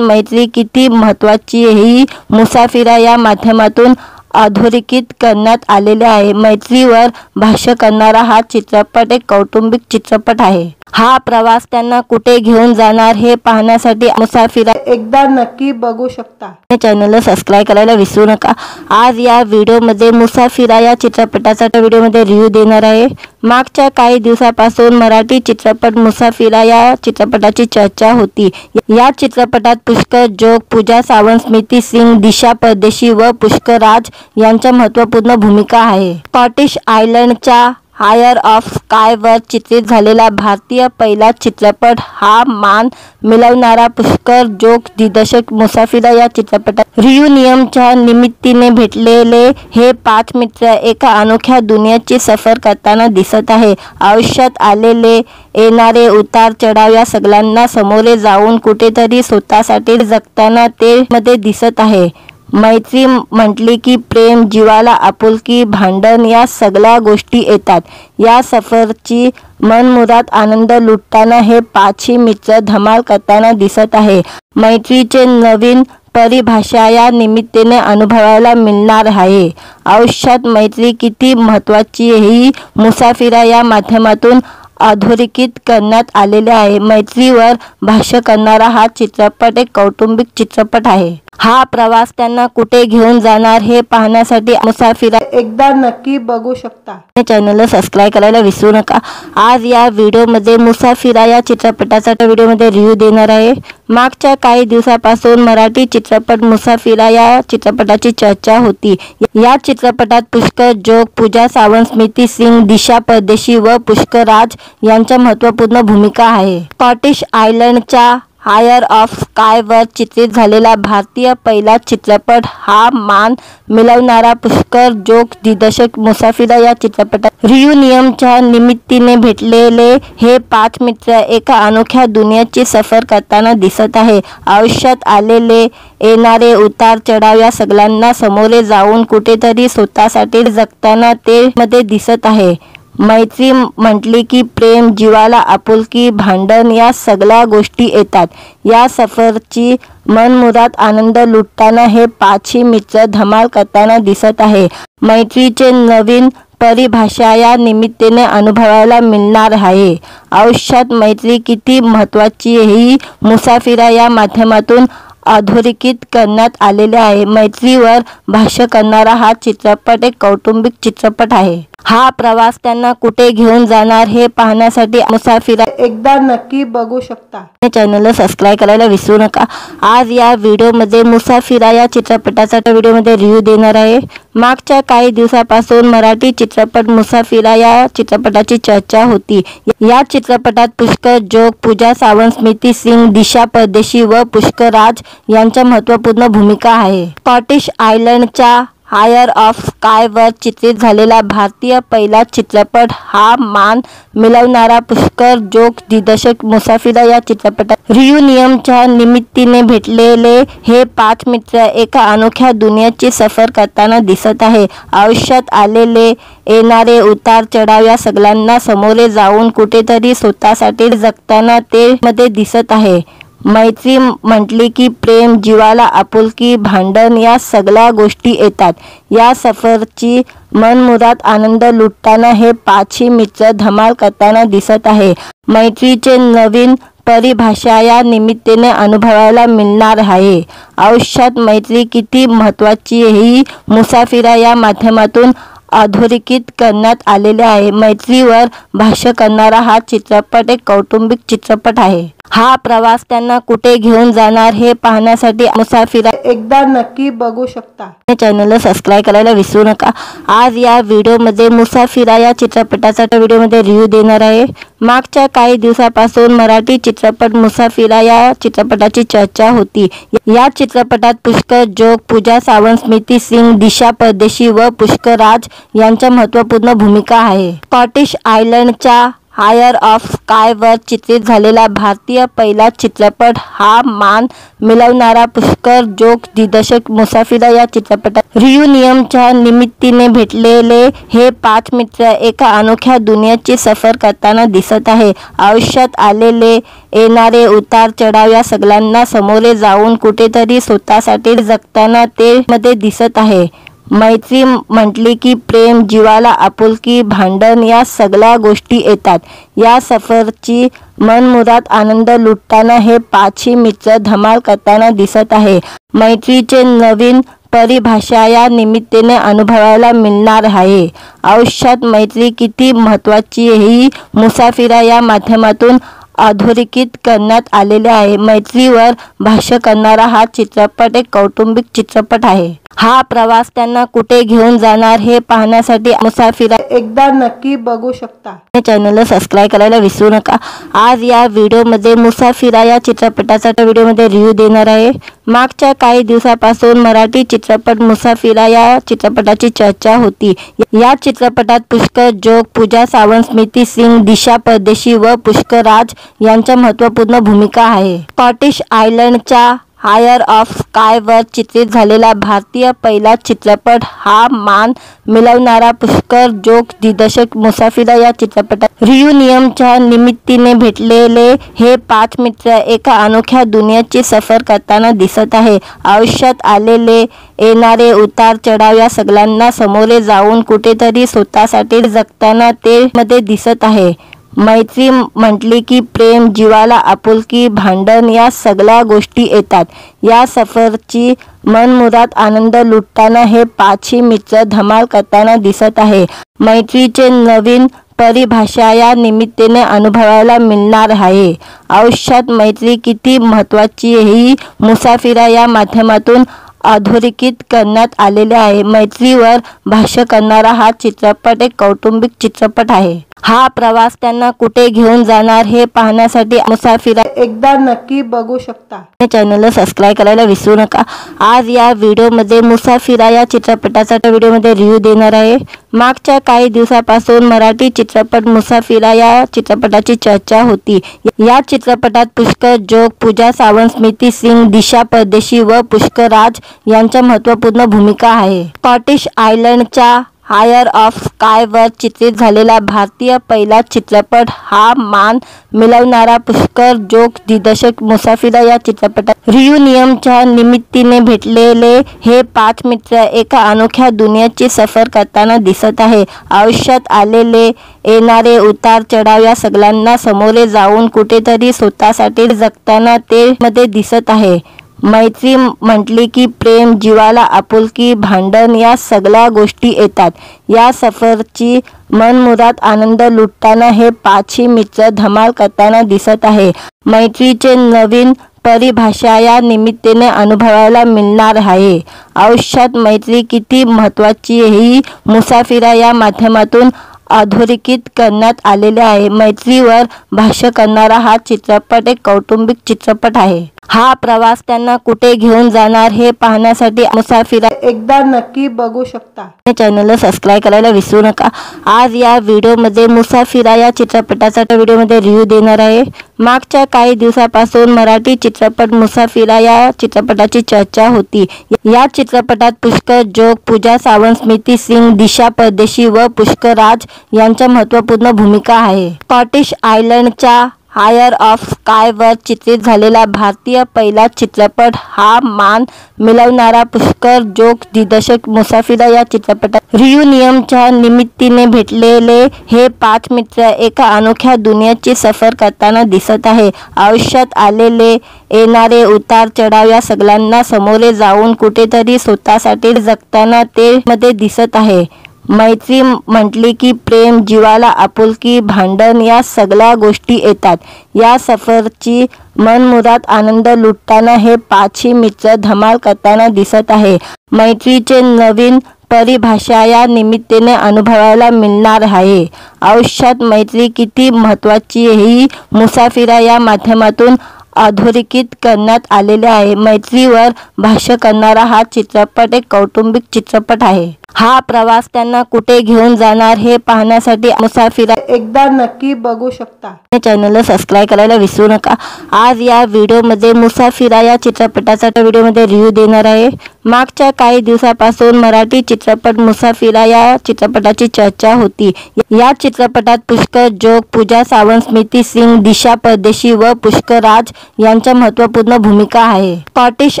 मैत्री किती महत्त्वाची ही मुसाफिरा या माध्यमातून अधोरेखित करण्यात आलेले आहे. मैत्रीवर भाष्य करणारा हा चित्रपट एक कौटुंबिक चित्रपट आहे. हा प्रवास त्यांना कुठे घेऊन जाणार हे पाहण्यासाठी मुसाफिरा एकदा नक्की बघू शकता. चॅनलला सबस्क्राईब करायला विसरू नका. आज या व्हिडिओमध्ये मुसाफिरा या चित्रपटाचा व्हिडिओमध्ये रिव्ह्यू देणार आहे. मागच्या काही दिवसापासून मराठी चित्रपट मुसाफिरा या चित्रपटाची चर्चा होती. या चित्रपटात पुष्कर जोग, पूजा सावंत, स्मृती सिंग, दिशा परदेशी व पुष्कर राज यांच्या महत्त्वपूर्ण भूमिका आहे. स्कॉटिश आयलंडच्या हायर ऑफ स्कायवर चित्रित झालेला भारतीय पहिला चित्रपट हा मान मिळवणारा पुष्कर जोग दिग्दर्शक मुसाफिर या चित्रपटात रियुनियनच्या निमित्ताने भेटलेले हे 5 मित्र एका अनोख्या दुनियेची सफर करताना दिसत आहे. आयुष्यात आलेले येणारे उतार चढाव या सगळ्यांना सामोरे जाऊन कुठेतरी स्वतःसाठी जगताना ते मध्ये दिसत आहे. मैत्री म्हटली की प्रेम, जिवाला आपुलकी, भांडण या सगळ्या गोष्टी येतात. या सफरची मनमुराद आनंद लुटताना हे 5ही मित्र धमाल करताना दिसत आहे. मैत्रीचे नवीन परिभाषा या निमित्ताने अनुभवायला मिळणार आहे. आयुष्यात मैत्री किती महत्त्वाची ही मुसाफिरा या माध्यमातून अधोरेखित करण्यात आलेले आहे. मैत्रीवर भाष्य करणारा हा चित्रपट एक कौटुंबिक चित्रपट आहे. हा प्रवास त्यांना कुठे घेऊन जाणार हे पाहण्यासाठी मुसाफिरा एकदा नक्की बघू शकता. चॅनलला सबस्क्राईब करायला विसरू नका. आज या व्हिडिओमध्ये मुसाफिरा या चित्रपटाचा व्हिडिओमध्ये रिव्ह्यू देणार आहे. मागच्या काही दिवसापासून मराठी चित्रपट मुसाफिरा या चित्रपटाची चर्चा होती. या चित्रपटात पुष्कर जोग, पूजा सावंत, स्मृती सिंग, दिशा परदेशी व पुष्कर राज यांच्या महत्त्वपूर्ण भूमिका आहे. स्कॉटिश आयलंडच्या हायर ऑफ स्कायवर चित्रित झालेला भारतीय पहिला चित्रपट हा मान मिळवणारा पुष्कर जोग दिग्दर्शक मुसाफिर या चित्रपटात रियुनियनच्या निमित्ताने भेटलेले हे 5 मित्र एका अनोख्या दुनियेची सफर करताना दिसत आहे. आयुष्यात आलेले येणारे उतार चढाव या सगळ्यांना सामोरे जाऊन कुठेतरी स्वतःसाठी जगताना ते मध्ये दिसत आहे. मैत्री म्हटली की प्रेम, जिवाला आपुलकी, भांडण या सगळ्या गोष्टी येतात. या सफरची मनमुराद आनंद लुटताना हे 5ही मित्र धमाल करताना दिसत आहे. मैत्रीचे नवीन परिभाषा या निमित्ताने अनुभवायला मिळणार आहे. आयुष्यात मैत्री किती महत्त्वाची ही मुसाफिरा या माध्यमातून अधोरेखित करण्यात आलेले आहे. मैत्रीवर भाष्य करणारा हा चित्रपट एक कौटुंबिक चित्रपट आहे. हा प्रवास त्यांना कुठे घेऊन जाणार हे पाहण्यासाठी मुसाफिरा एकदा नक्की बघू शकता. चॅनलला सबस्क्राईब करायला विसरू नका. आज या व्हिडिओमध्ये मुसाफिरा या चित्रपटाचा व्हिडिओमध्ये रिव्ह्यू देणार आहे. मागच्या काही दिवसापासून मराठी चित्रपट मुसाफिरा या चित्रपटाची चर्चा होती. या चित्रपटात पुष्कर जोग, पूजा सावंत, स्मृती सिंग, दिशा परदेशी व पुष्कर राज यांच्या महत्त्वपूर्ण भूमिका आहे. स्कॉटिश आयलंडच्या हायर ऑफ स्कायवर चित्रित झालेला भारतीय पहिला चित्रपट हा मान मिळवणारा पुष्कर जोग दिग्दर्शक मुसाफिर या चित्रपटात रियुनियनच्या निमित्ताने भेटलेले हे 5 मित्र एका अनोख्या दुनियेची सफर करताना दिसत आहे. आयुष्यात आलेले येणारे उतार चढाव या सगळ्यांना सामोरे जाऊन कुठेतरी स्वतःसाठी जगताना ते मध्ये दिसत आहे. मैत्री म्हटली की प्रेम, जिवाला आपुलकी, भांडण या सगळ्या गोष्टी येतात. या सफरची मनमुराद आनंद लुटताना हे 5ही मित्र धमाल करताना दिसत आहे. मैत्रीचे नवीन परिभाषा या निमित्ताने अनुभवायला मिळणार आहे. आयुष्यात मैत्री किती महत्त्वाची ही मुसाफिरा या माध्यमातून अधोरेखित करण्यात आलेले आहे. मैत्रीवर भाष्य करणारा हा चित्रपट एक कौटुंबिक चित्रपट आहे. हा प्रवास त्यांना कुठे घेऊन जाणार हे पाहण्यासाठी मुसाफिरा एकदा नक्की बघू शकता. चॅनलला सबस्क्राईब करायला विसरू नका. आज या व्हिडिओमध्ये मुसाफिरा या चित्रपटाचा व्हिडिओमध्ये रिव्ह्यू देणार आहे. मागच्या काही दिवसापासून मराठी चित्रपट मुसाफिरा या चित्रपटाची चर्चा होती. या चित्रपटात पुष्कर जोग, पूजा सावंत, स्मृती सिंग, दिशा परदेशी व पुष्कर राज यांच्या महत्त्वपूर्ण भूमिका आहे. स्कॉटिश आयलंडच्या हायर ऑफ स्कायवर चित्रित झालेला भारतीय पहिला चित्रपट हा मान मिळवणारा पुष्कर जोग दिग्दर्शक मुसाफिरा या चित्रपटात रियुनियनच्या निमित्ताने भेटलेले हे 5 मित्र एका अनोख्या दुनियेची सफर करताना दिसत आहे. आयुष्यात आलेले येणारे उतार चढाव या सगळ्यांना सामोरे जाऊन कुठेतरी स्वतःसाठी जगताना ते मध्ये दिसत आहे. मैत्री म्हटली की प्रेम, जीवाला आपुलकी, भांडण या सगळ्या गोष्टी येतात. या सफरची मनमुराद आनंद लुटताना हे 5ही मित्र धमाल करताना दिसत आहे. मैत्रीचे नवीन परिभाषा या निमित्ताने अनुभवायला मिळणार आहे. आयुष्यात मैत्री किती महत्त्वाची ही मुसाफिरा या माध्यमातून अधोरेखित करण्यात आलेले आहे. मैत्रीवर भाष्य करणारा हा चित्रपट एक कौटुंबिक चित्रपट आहे. हा प्रवास त्यांना कुठे घेऊन जाणार हे पाहण्यासाठी मुसाफिरा एकदा नक्की बघू शकता. चॅनलला सबस्क्राईब करायला विसरू नका. आज या व्हिडिओमध्ये मुसाफिरा या चित्रपटाचा व्हिडिओमध्ये रिव्ह्यू देणार आहे. मागच्या काही दिवसापासून मराठी चित्रपट मुसाफिरा या चित्रपटाची चर्चा होती. या चित्रपटात पुष्कर जोग, पूजा सावंत, स्मृती सिंग, दिशा परदेशी व पुष्कर राज यांच्या महत्त्वपूर्ण भूमिका आहे. स्कॉटिश आयलंडच्या हायर ऑफ स्कायवर चित्रित झालेला भारतीय पहिला चित्रपट हा मान मिळवणारा पुष्कर जोग दिग्दर्शक मुसाफिरा या चित्रपटात रियुनियनच्या निमित्ताने भेटलेले हे 5 मित्र एका अनोख्या दुनियेची सफर करताना दिसत आहे. आयुष्यात आलेले येणारे उतार चढाव या सगळ्यांना सामोरे जाऊन कुठेतरी स्वतःसाठी जगताना ते मध्ये दिसत आहे. मैत्री म्हटली की प्रेम, जीवाला आपुलकी, भांडण या सगळ्या गोष्टी येतात. या सफरची मनमुराद आनंद लुटताना हे 5ही मित्र धमाल करताना दिसत आहे. मैत्रीचे नवीन परिभाषा या निमित्ताने अनुभवायला मिळणार आहे. आयुष्यात मैत्री किती महत्त्वाची ही मुसाफिरा या माध्यमातून अधोरेखित करण्यात आलेले आहे. मैत्रीवर भाष्य करणारा हा चित्रपट एक कौटुंबिक चित्रपट आहे. हा प्रवास त्यांना कुठे घेऊन जाणार हे पाहण्यासाठी मुसाफिरा एकदा नक्की बघू शकता. चॅनलला सबस्क्राईब करायला विसरू नका. आज या व्हिडिओमध्ये मुसाफिरा या चित्रपटाचा व्हिडिओमध्ये रिव्ह्यू देणार आहे. मागच्या काही दिवसापासून मराठी चित्रपट मुसाफिरा या चित्रपटाची चर्चा होती. या चित्रपटात पुष्कर जोग, पूजा सावंत, स्मृती सिंग, दिशा परदेशी व पुष्कर राज यांच्या महत्त्वपूर्ण भूमिका आहे. स्कॉटिश आयलंडच्या हायर ऑफ स्कायवर चित्रित झालेला भारतीय पहिला चित्रपट हा मान मिळवणारा पुष्कर जोग दिग्दर्शक मुसाफिरा या चित्रपटात रियुनियनच्या निमित्ताने भेटलेले हे 5 मित्र एका अनोख्या दुनियेची सफर करताना दिसत आहे. आयुष्यात आलेले येणारे उतार चढाव या सगळ्यांना सामोरे जाऊन कुठेतरी स्वतःसाठी जगताना ते मध्ये दिसत आहे. मैत्री म्हटली की प्रेम, जीवाला आपुलकी, भांडण या सगळ्या गोष्टी येतात. या सफरची मनमुराद आनंद लुटताना हे 5ही मित्र धमाल करताना दिसत आहे. मैत्रीचे नवीन परिभाषा या निमित्ताने अनुभवायला मिळणार आहे. आयुष्यात मैत्री किती महत्त्वाची ही मुसाफिरा या माध्यमातून अधोरेखित करण्यात आलेले आहे. मैत्रीवर भाष्य करणारा हा चित्रपट एक कौटुंबिक चित्रपट आहे. हा प्रवास त्यांना कुठे घेऊन जाणार हे पाहण्यासाठी मुसाफिरा एकदा नक्की बघू शकता. चॅनलला सबस्क्राईब करायला विसरू नका. आज या व्हिडिओमध्ये मुसाफिरा या चित्रपटाचा व्हिडिओमध्ये रिव्ह्यू देणार आहे. मागच्या काही दिवसापासून मराठी चित्रपट मुसाफिरा या चित्रपटाची चर्चा होती. या चित्रपटात पुष्कर जोग, पूजा सावंत, स्मृती सिंग, दिशा परदेशी व पुष्कर राज यांच्या महत्त्वपूर्ण भूमिका आहे. स्कॉटिश आयलंडच्या हायर ऑफ स्कायवर चित्रित झालेला भारतीय पहिला चित्रपट हा मान मिळवणारा पुष्कर जोग दिग्दर्शक मुसाफिरा या चित्रपटात रियुनियनच्या निमित्ताने भेटलेले हे 5 मित्र एका अनोख्या दुनियेची सफर करताना दिसत आहे. आयुष्यात आलेले येणारे उतार चढाव या सगळ्यांना सामोरे जाऊन कुठेतरी स्वतःसाठी जगताना ते मध्ये दिसत आहे. मैत्री म्हटली की प्रेम, जिवाला आपुलकी, भांडण या सगळ्या गोष्टी येतात। या सफरची मनमुराद आनंद लुटताना हे पाचही मित्र धमाल करताना दिसत आहे। मैत्रीचे नवीन परिभाषा या निमित्ताने अनुभवायला मिळणार आहे। आयुष्यात मैत्री किती महत्त्वाची ही मुसाफिरा या माध्यमातून अधोरेखित करण्यात आलेले आहे। मैत्रीवर भाष्य करणारा हा चित्रपट एक कौटुंबिक चित्रपट आहे। हा प्रवास त्यांना कुठे घेऊन जाणार हे पाहण्यासाठी मुसाफिरा एकदा नक्की बघू शकता। चॅनलला सबस्क्राइब करायला विसरू नका। आज या व्हिडिओमध्ये मुसाफिरा या चित्रपटाचा व्हिडिओमध्ये रिव्ह्यू देणार आहे। मागच्या काही दिवसापासून मराठी चित्रपट मुसाफिरा या चित्रपटाची चर्चा होती। या चित्रपटात पुष्कर जोग, पूजा सावंत, स्मृती सिंग, दिशा परदेशी व पुष्कर राज यांच्या महत्त्वपूर्ण भूमिका आहे। स्कॉटिश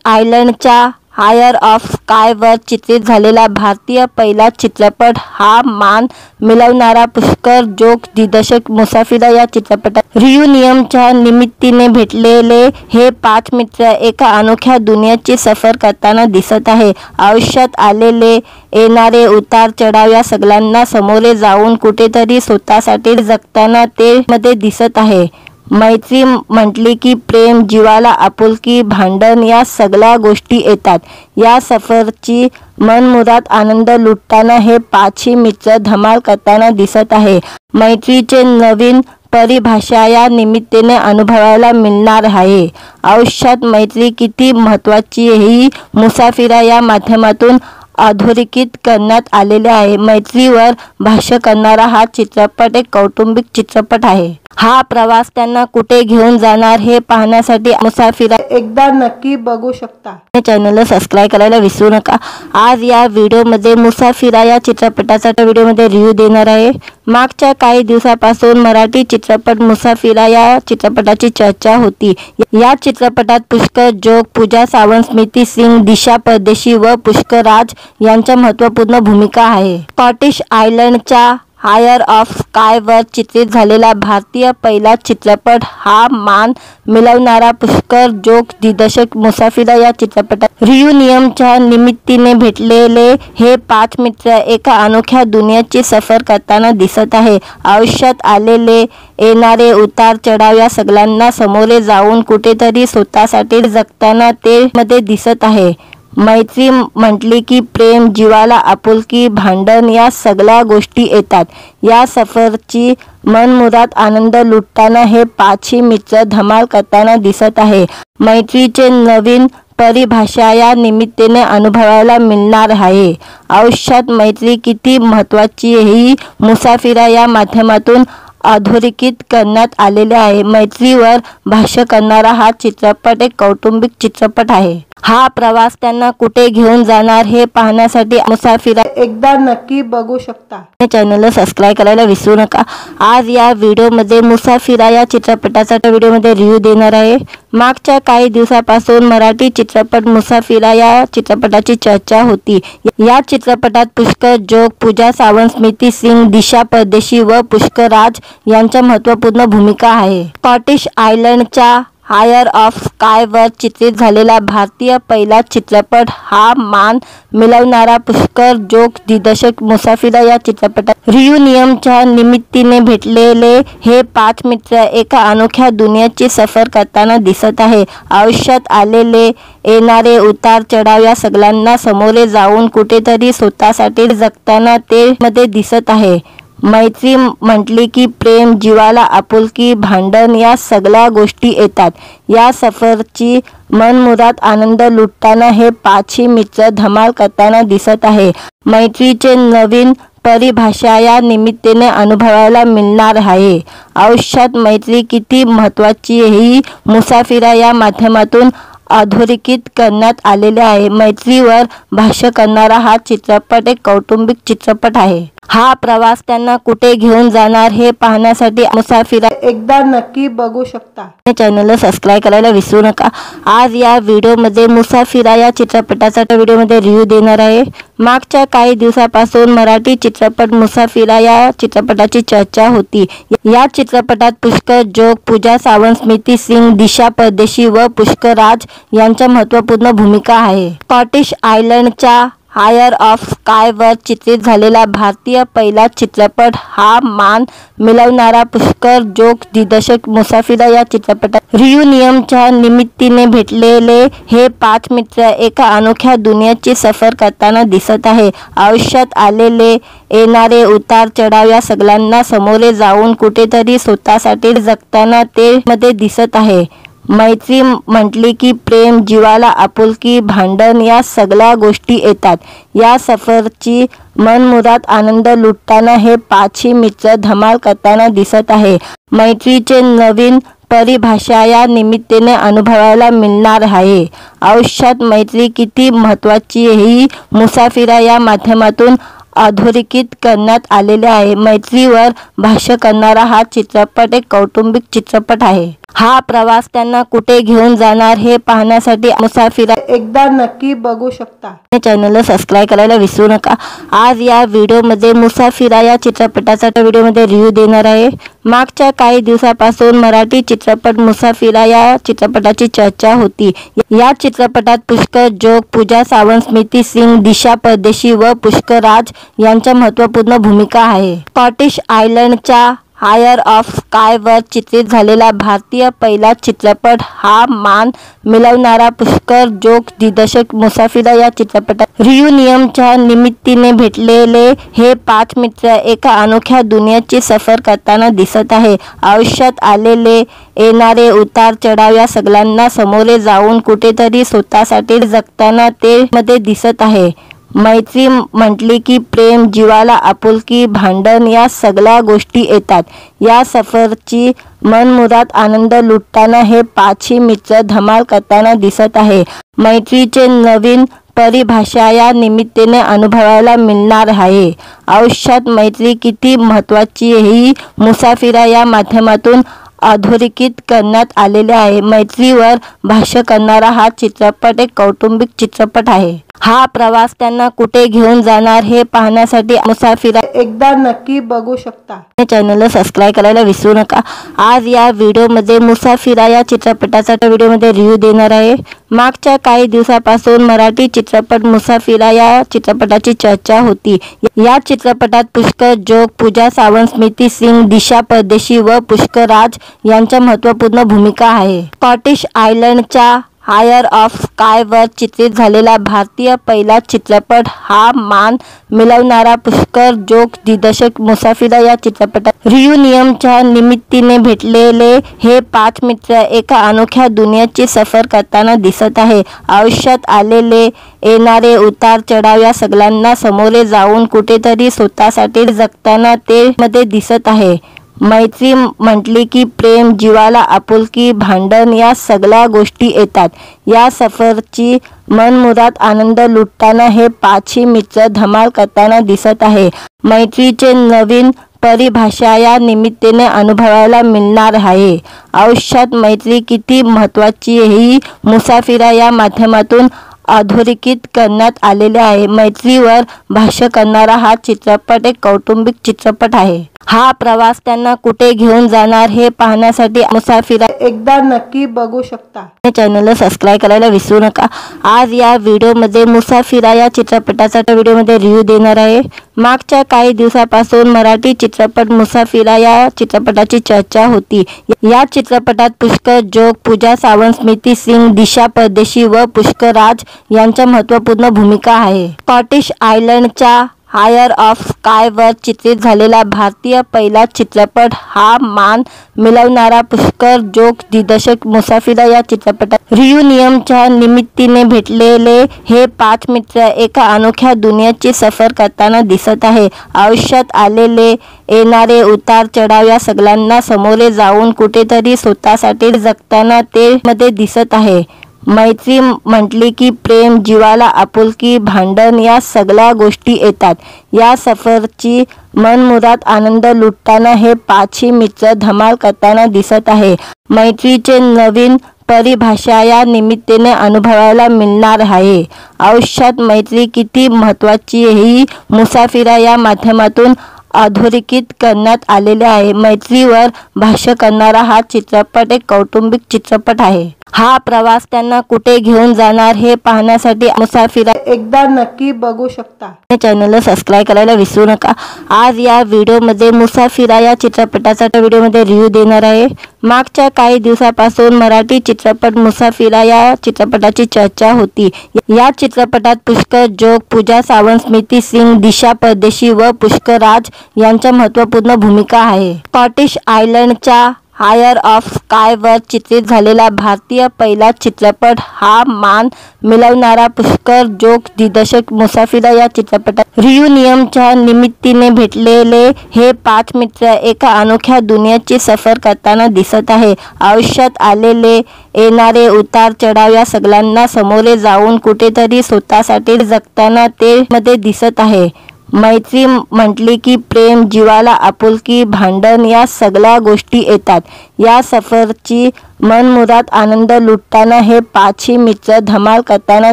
आयलंडच्या हायर ऑफ स्कायवर चित्रित झालेला भारतीय पहिला चित्रपट हा मान मिळवणारा पुष्कर जोग दिग्दर्शक मुसाफिरा या चित्रपटात रियुनियनच्या निमित्ताने भेटलेले हे पाच मित्र एका अनोख्या दुनियेची सफर करताना दिसत आहे। आयुष्यात आलेले येणारे उतार चढाव या सगळ्यांना सामोरे जाऊन कुठेतरी स्वतःसाठी जगताना ते मध्ये दिसत आहे। मैत्री म्हटली की प्रेम, जिवाला आपुलकी, भांडण या सगळ्या गोष्टी येतात। या सफरची मनमुराद आनंद लुटताना हे पाचही मित्र धमाल करताना दिसत आहे। मैत्रीचे नवीन परिभाषा या निमित्ताने अनुभवायला मिळणार आहे। आयुष्यात मैत्री किती महत्त्वाची ही मुसाफिरा या माध्यमातून अधोरेखित करण्यात आलेले आहे। मैत्रीवर भाष्य करणारा हा चित्रपट एक कौटुंबिक चित्रपट आहे। हा प्रवास त्यांना कुठे घेऊन जाणार हे पाहण्यासाठी मुसाफिरा एकदा नक्की बघू शकता। चॅनलला सबस्क्राइब करायला विसरू नका। आज या व्हिडिओमध्ये मुसाफिरा या चित्रपटाचा व्हिडिओमध्ये रिव्ह्यू देणार आहे। मागच्या काही दिवसापासून मराठी चित्रपट मुसाफिरा या चित्रपटाची चर्चा होती। या चित्रपटात पुष्कर जोग, पूजा सावंत, स्मृती सिंग, दिशा परदेशी व पुष्कर राज यांच्या महत्त्वपूर्ण भूमिका आहे। स्कॉटिश आयलंडच्या हायर ऑफ स्कायवर चित्रित झालेला भारतीय पहिला चित्रपट हा मान मिळवणारा पुष्कर जोग दिग्दर्शक मुसाफिरा या चित्रपटात रियुनियनच्या निमित्ताने भेटलेले हे पाच मित्र एका अनोख्या दुनियेची सफर करताना दिसत आहे। आयुष्यात आलेले येणारे उतार चढाव या सगळ्यांना सामोरे जाऊन कुठेतरी स्वतःसाठी जगताना ते मध्ये दिसत आहे। मैत्री म्हटली की प्रेम, जिवाला आपुलकी, भांडण या सगळ्या गोष्टी येतात। या सफरची मनमुराद आनंद लुटताना हे पाचही मित्र धमाल करताना दिसत आहे। मैत्रीचे नवीन परिभाषा या निमित्ताने अनुभवायला मिळणार आहे। आयुष्यात मैत्री किती महत्त्वाची ही मुसाफिरा या माध्यमातून अधोरेखित करण्यात आलेले आहे। मैत्रीवर भाष्य करणारा हा चित्रपट एक कौटुंबिक चित्रपट आहे। हा प्रवास त्यांना कुठे घेऊन जाणार हे पाहण्यासाठी मुसाफिरा एकदा नक्की बघू शकता। चॅनलला सबस्क्राइब करायला विसरू नका। आज या व्हिडिओमध्ये मुसाफिरा या चित्रपटाचा व्हिडिओमध्ये रिव्ह्यू देणार आहे। मागच्या काही दिवसापासून मराठी चित्रपट मुसाफिरा या चित्रपटाची चर्चा होती। या चित्रपटात पुष्कर जोग, पूजा सावंत, स्मृती सिंग, दिशा परदेशी व पुष्कर राज यांच्या महत्त्वपूर्ण भूमिका आहे। स्कॉटिश आयलंडच्या हायर ऑफ स्कायवर चित्रित झालेला भारतीय पहिला चित्रपट हा मान मिळवणारा पुष्कर जोग दिग्दर्शक मुसाफिरा या चित्रपटात रियुनियनच्या निमित्ताने भेटलेले हे पाच मित्र एका अनोख्या दुनियेची सफर करताना दिसत आहे। आयुष्यात आलेले येणारे उतार चढाव या सगळ्यांना सामोरे जाऊन कुठेतरी स्वतःसाठी जगताना ते मध्ये दिसत आहे। मैत्री म्हटली की प्रेम, जिवाला आपुलकी, भांडण या सगळ्या गोष्टी येतात। या सफरची मनमुराद आनंद लुटताना हे पाचही मित्र धमाल करताना दिसत आहे। मैत्रीचे नवीन परिभाषा या निमित्ताने अनुभवायला मिळणार आहे। आयुष्यात मैत्री किती महत्त्वाची ही मुसाफिरा या माध्यमातून अधोरेखित करण्यात आलेले आहे। मैत्रीवर भाष्य करणारा हा चित्रपट एक कौटुंबिक चित्रपट आहे। हा प्रवास त्यांना कुठे घेऊन जाणार हे पाहण्यासाठी मुसाफिरा एकदा नक्की बघू शकता। चॅनलला सबस्क्राइब करायला विसरू नका। आज या व्हिडिओमध्ये मुसाफिरा या चित्रपटाचा व्हिडिओमध्ये रिव्ह्यू देणार आहे। मागच्या काही दिवसापासून मराठी चित्रपट मुसाफिरा या चित्रपटाची चर्चा होती। या चित्रपटात पुष्कर जोग, पूजा सावंत, स्मृती सिंग, दिशा परदेशी व पुष्कर राज यांच्या महत्त्वपूर्ण भूमिका आहे। स्कॉटिश आयलंडच्या हायर ऑफ स्काय वर चित्रित झालेला भारतीय पहिला चित्रपट हा मान मिळवणारा पुष्कर जोग दिग्दर्शक मुसाफिर या चित्रपटात रियुनियनच्या निमित्ताने भेटलेले हे 5 मित्र एका अनोख्या दुनियेची सफर करताना दिसत आहे। आयुष्यात आलेले येणारे उतार चढाव या सगळ्यांना सामोरे जाऊन कुठेतरी स्वतःसाठी जगताना ते मध्ये दिसत आहे। मैत्री म्हटली की प्रेम, जीवाला आपुलकी, भांडण या सगळ्या गोष्टी येतात। या सफरची मनमुराद आनंद लुटताना हे 5ही मित्र धमाल करताना दिसत आहे। मैत्रीचे नवीन परिभाषा या निमित्ताने अनुभवायला मिळणार आहे। आयुष्यात मैत्री किती महत्त्वाची ही मुसाफिरा या माध्यमातून अधोरेखित करण्यात आलेले आहे। मैत्रीवर भाष्य करणारा हा चित्रपट एक कौटुंबिक चित्रपट आहे। हा प्रवास त्यांना कुठे घेऊन जाणार हे पाहण्यासाठी मुसाफिरा एकदा नक्की बघू शकता। चॅनलला सबस्क्राइब करायला विसरू नका। आज या व्हिडिओमध्ये मुसाफिरा या चित्रपटाचा व्हिडिओमध्ये रिव्ह्यू देणार आहे। मागच्या काही दिवसापासून मराठी चित्रपट मुसाफिरा या चित्रपटाची चर्चा होती। या चित्रपटात पुष्कर जोग, पूजा सावंत, स्मृती सिंग, दिशा परदेशी व पुष्कर राज यांच्या महत्त्वपूर्ण भूमिका आहे। स्कॉटिश आयलंडच्या हायर ऑफ स्काय वर चित्रित झालेला भारतीय पहिला चित्रपट हा मान मिळवणारा पुष्कर जोग दिग्दर्शक मुसाफिर या चित्रपटात रियुनियनच्या निमित्ताने भेटलेले हे 5 मित्र एका अनोख्या दुनियेची सफर करताना दिसत आहे। आयुष्यात आलेले येणारे उतार चढाव या सगळ्यांना सामोरे जाऊन कुठेतरी स्वतःसाठी जगताना ते मध्ये दिसत आहे। मैत्री म्हटली की प्रेम, जीवाला आपुलकी, भांडण या सगळ्या गोष्टी येतात। या सफरची मनमुराद आनंद लुटताना हे 5ही मित्र धमाल करताना दिसत आहे। मैत्रीचे नवीन परिभाषा या निमित्ताने अनुभवायला मिळणार आहे। आयुष्यात मैत्री किती महत्त्वाची ही मुसाफिरा या माध्यमातून अधोरेखित करण्यात आलेले आहे। मैत्रीवर भाष्य करणारा हा चित्रपट एक कौटुंबिक चित्रपट आहे। हा प्रवास त्यांना कुठे घेऊन जाणार हे पाहण्यासाठी मुसाफिरा एकदा नक्की बघू शकता। चॅनलला सबस्क्राइब करायला विसरू नका। आज या व्हिडिओमध्ये मुसाफिरा या चित्रपटाचा व्हिडिओमध्ये रिव्ह्यू देणार आहे। मागच्या काही दिवसापासून मराठी चित्रपट मुसाफिरा या चित्रपटाची चर्चा होती। या चित्रपटात पुष्कर जोग, पूजा सावंत, स्मृती सिंग, दिशा परदेशी व पुष्कर राज यांच्या महत्त्वपूर्ण भूमिका आहे। स्कॉटिश आयलंडच्या हायर ऑफ स्काय वर चित्रित झालेला भारतीय पहिला चित्रपट हा मान मिळवणारा पुष्कर जोग दिग्दर्शक मुसाफिर या चित्रपटात रियुनियनच्या निमित्ताने भेटलेले हे 5 मित्र एका अनोख्या दुनियेची सफर करताना दिसत आहे। आयुष्यात आलेले येणारे उतार चढाव या सगळ्यांना सामोरे जाऊन कुठेतरी स्वतःसाठी जगताना ते मध्ये दिसत आहे। मैत्री म्हटली की प्रेम, जीवाला आपुलकी, भांडण या सगळ्या गोष्टी येतात। या सफरची मनमुराद आनंद लुटताना हे 5ही मित्र धमाल करताना दिसत आहे। मैत्रीचे नवीन परिभाषा या निमित्ताने अनुभवायला मिळणार आहे। आयुष्यात मैत्री किती महत्त्वाची ही मुसाफिरा या माध्यमातून अधोरेखित करण्यात आलेले आहे। मैत्रीवर भाष्य करणारा हा चित्रपट एक कौटुंबिक चित्रपट आहे। हा प्रवास त्यांना कुठे घेऊन जाणार हे पाहण्यासाठी मुसाफिरा एकदा नक्की बघू शकता। चॅनलला सबस्क्राइब करायला विसरू नका। आज या व्हिडिओमध्ये मुसाफिरा या चित्रपटाचा व्हिडिओमध्ये रिव्ह्यू देणार आहे। मागच्या काही दिवसापासून मराठी चित्रपट मुसाफिरा या चित्रपटाची चर्चा होती। या चित्रपटात पुष्कर जोग, पूजा सावंत, स्मृती सिंग, दिशा परदेशी व पुष्कर राज यांच्या महत्त्वपूर्ण भूमिका आहे। स्कॉटिश आयलंडच्या हायर ऑफ स्काय वर चित्रित झालेला भारतीय पहिला चित्रपट हा मान मिळवणारा पुष्कर जोग दिग्दर्शक मुसाफिर या चित्रपटात रियुनियनच्या निमित्ताने भेटलेले हे 5 मित्र एका अनोख्या दुनियेची सफर करताना दिसत आहे। आयुष्यात आलेले येणारे उतार चढाव या सगळ्यांना सामोरे जाऊन कुठेतरी स्वतःसाठी जगताना ते मध्ये दिसत आहे। मैत्री म्हटली की प्रेम, जीवाला आपुलकी, भांडण या सगळ्या गोष्टी येतात। या सफरची मनमुराद आनंद लुटताना हे 5ही मित्र धमाल करताना दिसत आहे। मैत्रीचे नवीन परिभाषा या निमित्ताने अनुभवायला मिळणार आहे। आयुष्यात मैत्री किती महत्त्वाची ही मुसाफिरा या माध्यमातून अधोरेखित करण्यात आलेले आहे। मैत्रीवर भाष्य करणारा हा चित्रपट एक कौटुंबिक चित्रपट आहे। हा प्रवास त्यांना कुठे घेऊन जाणार हे पाहण्यासाठी मुसाफिरा एकदा नक्की बघू शकता। चॅनलला सबस्क्राइब करायला विसरू नका। आज या व्हिडिओमध्ये मुसाफिरा या चित्रपटाचा व्हिडिओमध्ये रिव्ह्यू देणार आहे। मागच्या काही दिवसापासून मराठी चित्रपट मुसाफिरा या चित्रपटाची चर्चा होती। या चित्रपटात पुष्कर जोग, पूजा सावंत, स्मृती सिंग, दिशा परदेशी व पुष्कर राज यांच्या महत्त्वपूर्ण भूमिका आहे। स्कॉटिश आयलंडच्या हायर ऑफ स्कायवर चित्रित झालेला भारतीय पहिला चित्रपट हा मान मिळवणारा पुष्कर जोग दिग्दर्शक मुसाफिरा या चित्रपटात रियुनियनच्या निमित्ताने भेटलेले हे 5 मित्र एका अनोख्या दुनियेची सफर करताना दिसत आहे। आयुष्यात आलेले येणारे उतार चढाव या सगळ्यांना सामोरे जाऊन कुठेतरी स्वतःसाठी जगताना ते मध्ये दिसत आहे। मैत्री म्हटली की प्रेम, जिवाला आपुलकी, भांडण या सगळ्या गोष्टी येतात। या सफरची मनमुराद आनंद लुटताना हे 5ही मित्र धमाल करताना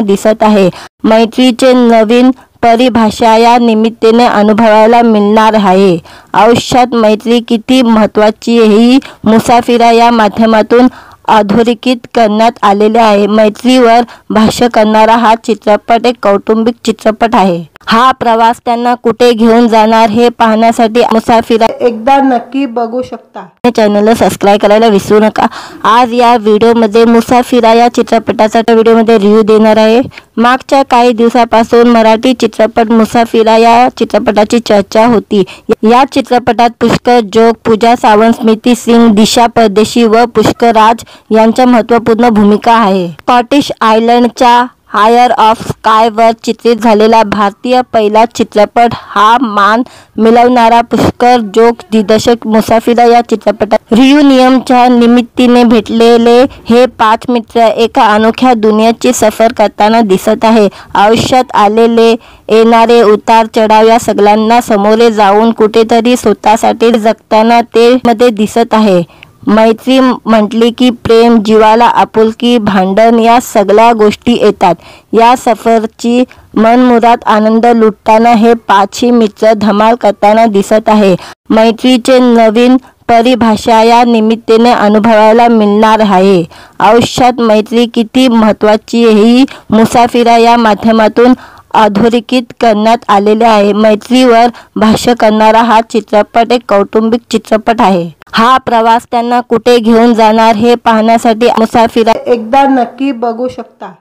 दिसत आहे। मैत्रीचे नवीन परिभाषा या निमित्ताने अनुभवायला मिळणार आहे। आयुष्यात मैत्री किती महत्त्वाची ही मुसाफिरा या माध्यमातून अधोरेखित करण्यात आलेले आहे। मैत्रीवर भाष्य करणारा हा चित्रपट एक कौटुंबिक चित्रपट आहे। हा प्रवास त्यांना कुठे घेऊन जाणार हे पाहण्यासाठी मुसाफिरा एकदा नक्की बघू शकता। चॅनलला सबस्क्राइब करायला विसरू नका। आज या व्हिडिओमध्ये मुसाफिरा या चित्रपटाचा व्हिडिओमध्ये रिव्ह्यू देणार आहे। मागच्या काही दिवसापासून मराठी चित्रपट मुसाफिरा या चित्रपटाची चर्चा होती। या चित्रपटात पुष्कर जोग, पूजा सावंत, स्मृती सिंग, दिशा परदेशी व पुष्कर राज यांच्या महत्त्वपूर्ण भूमिका आहे। स्कॉटिश आयलंडच्या हायर ऑफ स्कायवर चित्रित झालेला भारतीय पहिला चित्रपट हा मान मिळवणारा पुष्कर जोग दिग्दर्शक मुसाफिरा या चित्रपटात रियुनियनच्या निमित्ताने भेटलेले हे 5 मित्र एका अनोख्या दुनियेची सफर करताना दिसत आहे। आयुष्यात आलेले येणारे उतार चढाव या सगळ्यांना सामोरे जाऊन कुठेतरी स्वतःसाठी जगताना ते मध्ये दिसत आहे। मैत्री म्हटली की प्रेम, जिवाला आपुलकी, भांडण या सगळ्या गोष्टी येतात। या सफरची मनमुराद आनंद लुटताना हे 5ही मित्र धमाल करताना दिसत आहे। मैत्रीचे नवीन परिभाषा या निमित्ताने अनुभवायला मिळणार आहे। आयुष्यात मैत्री किती महत्त्वाची ही मुसाफिरा या माध्यमातून अधोरेखित करण्यात आलेले आहे। मैत्रीवर भाष्य करणारा हा चित्रपट एक कौटुंबिक चित्रपट आहे। हा प्रवास त्यांना कुठे घेऊन जाणार हे पाहण्यासाठी मुसाफिरा एकदा नक्की बघू शकता।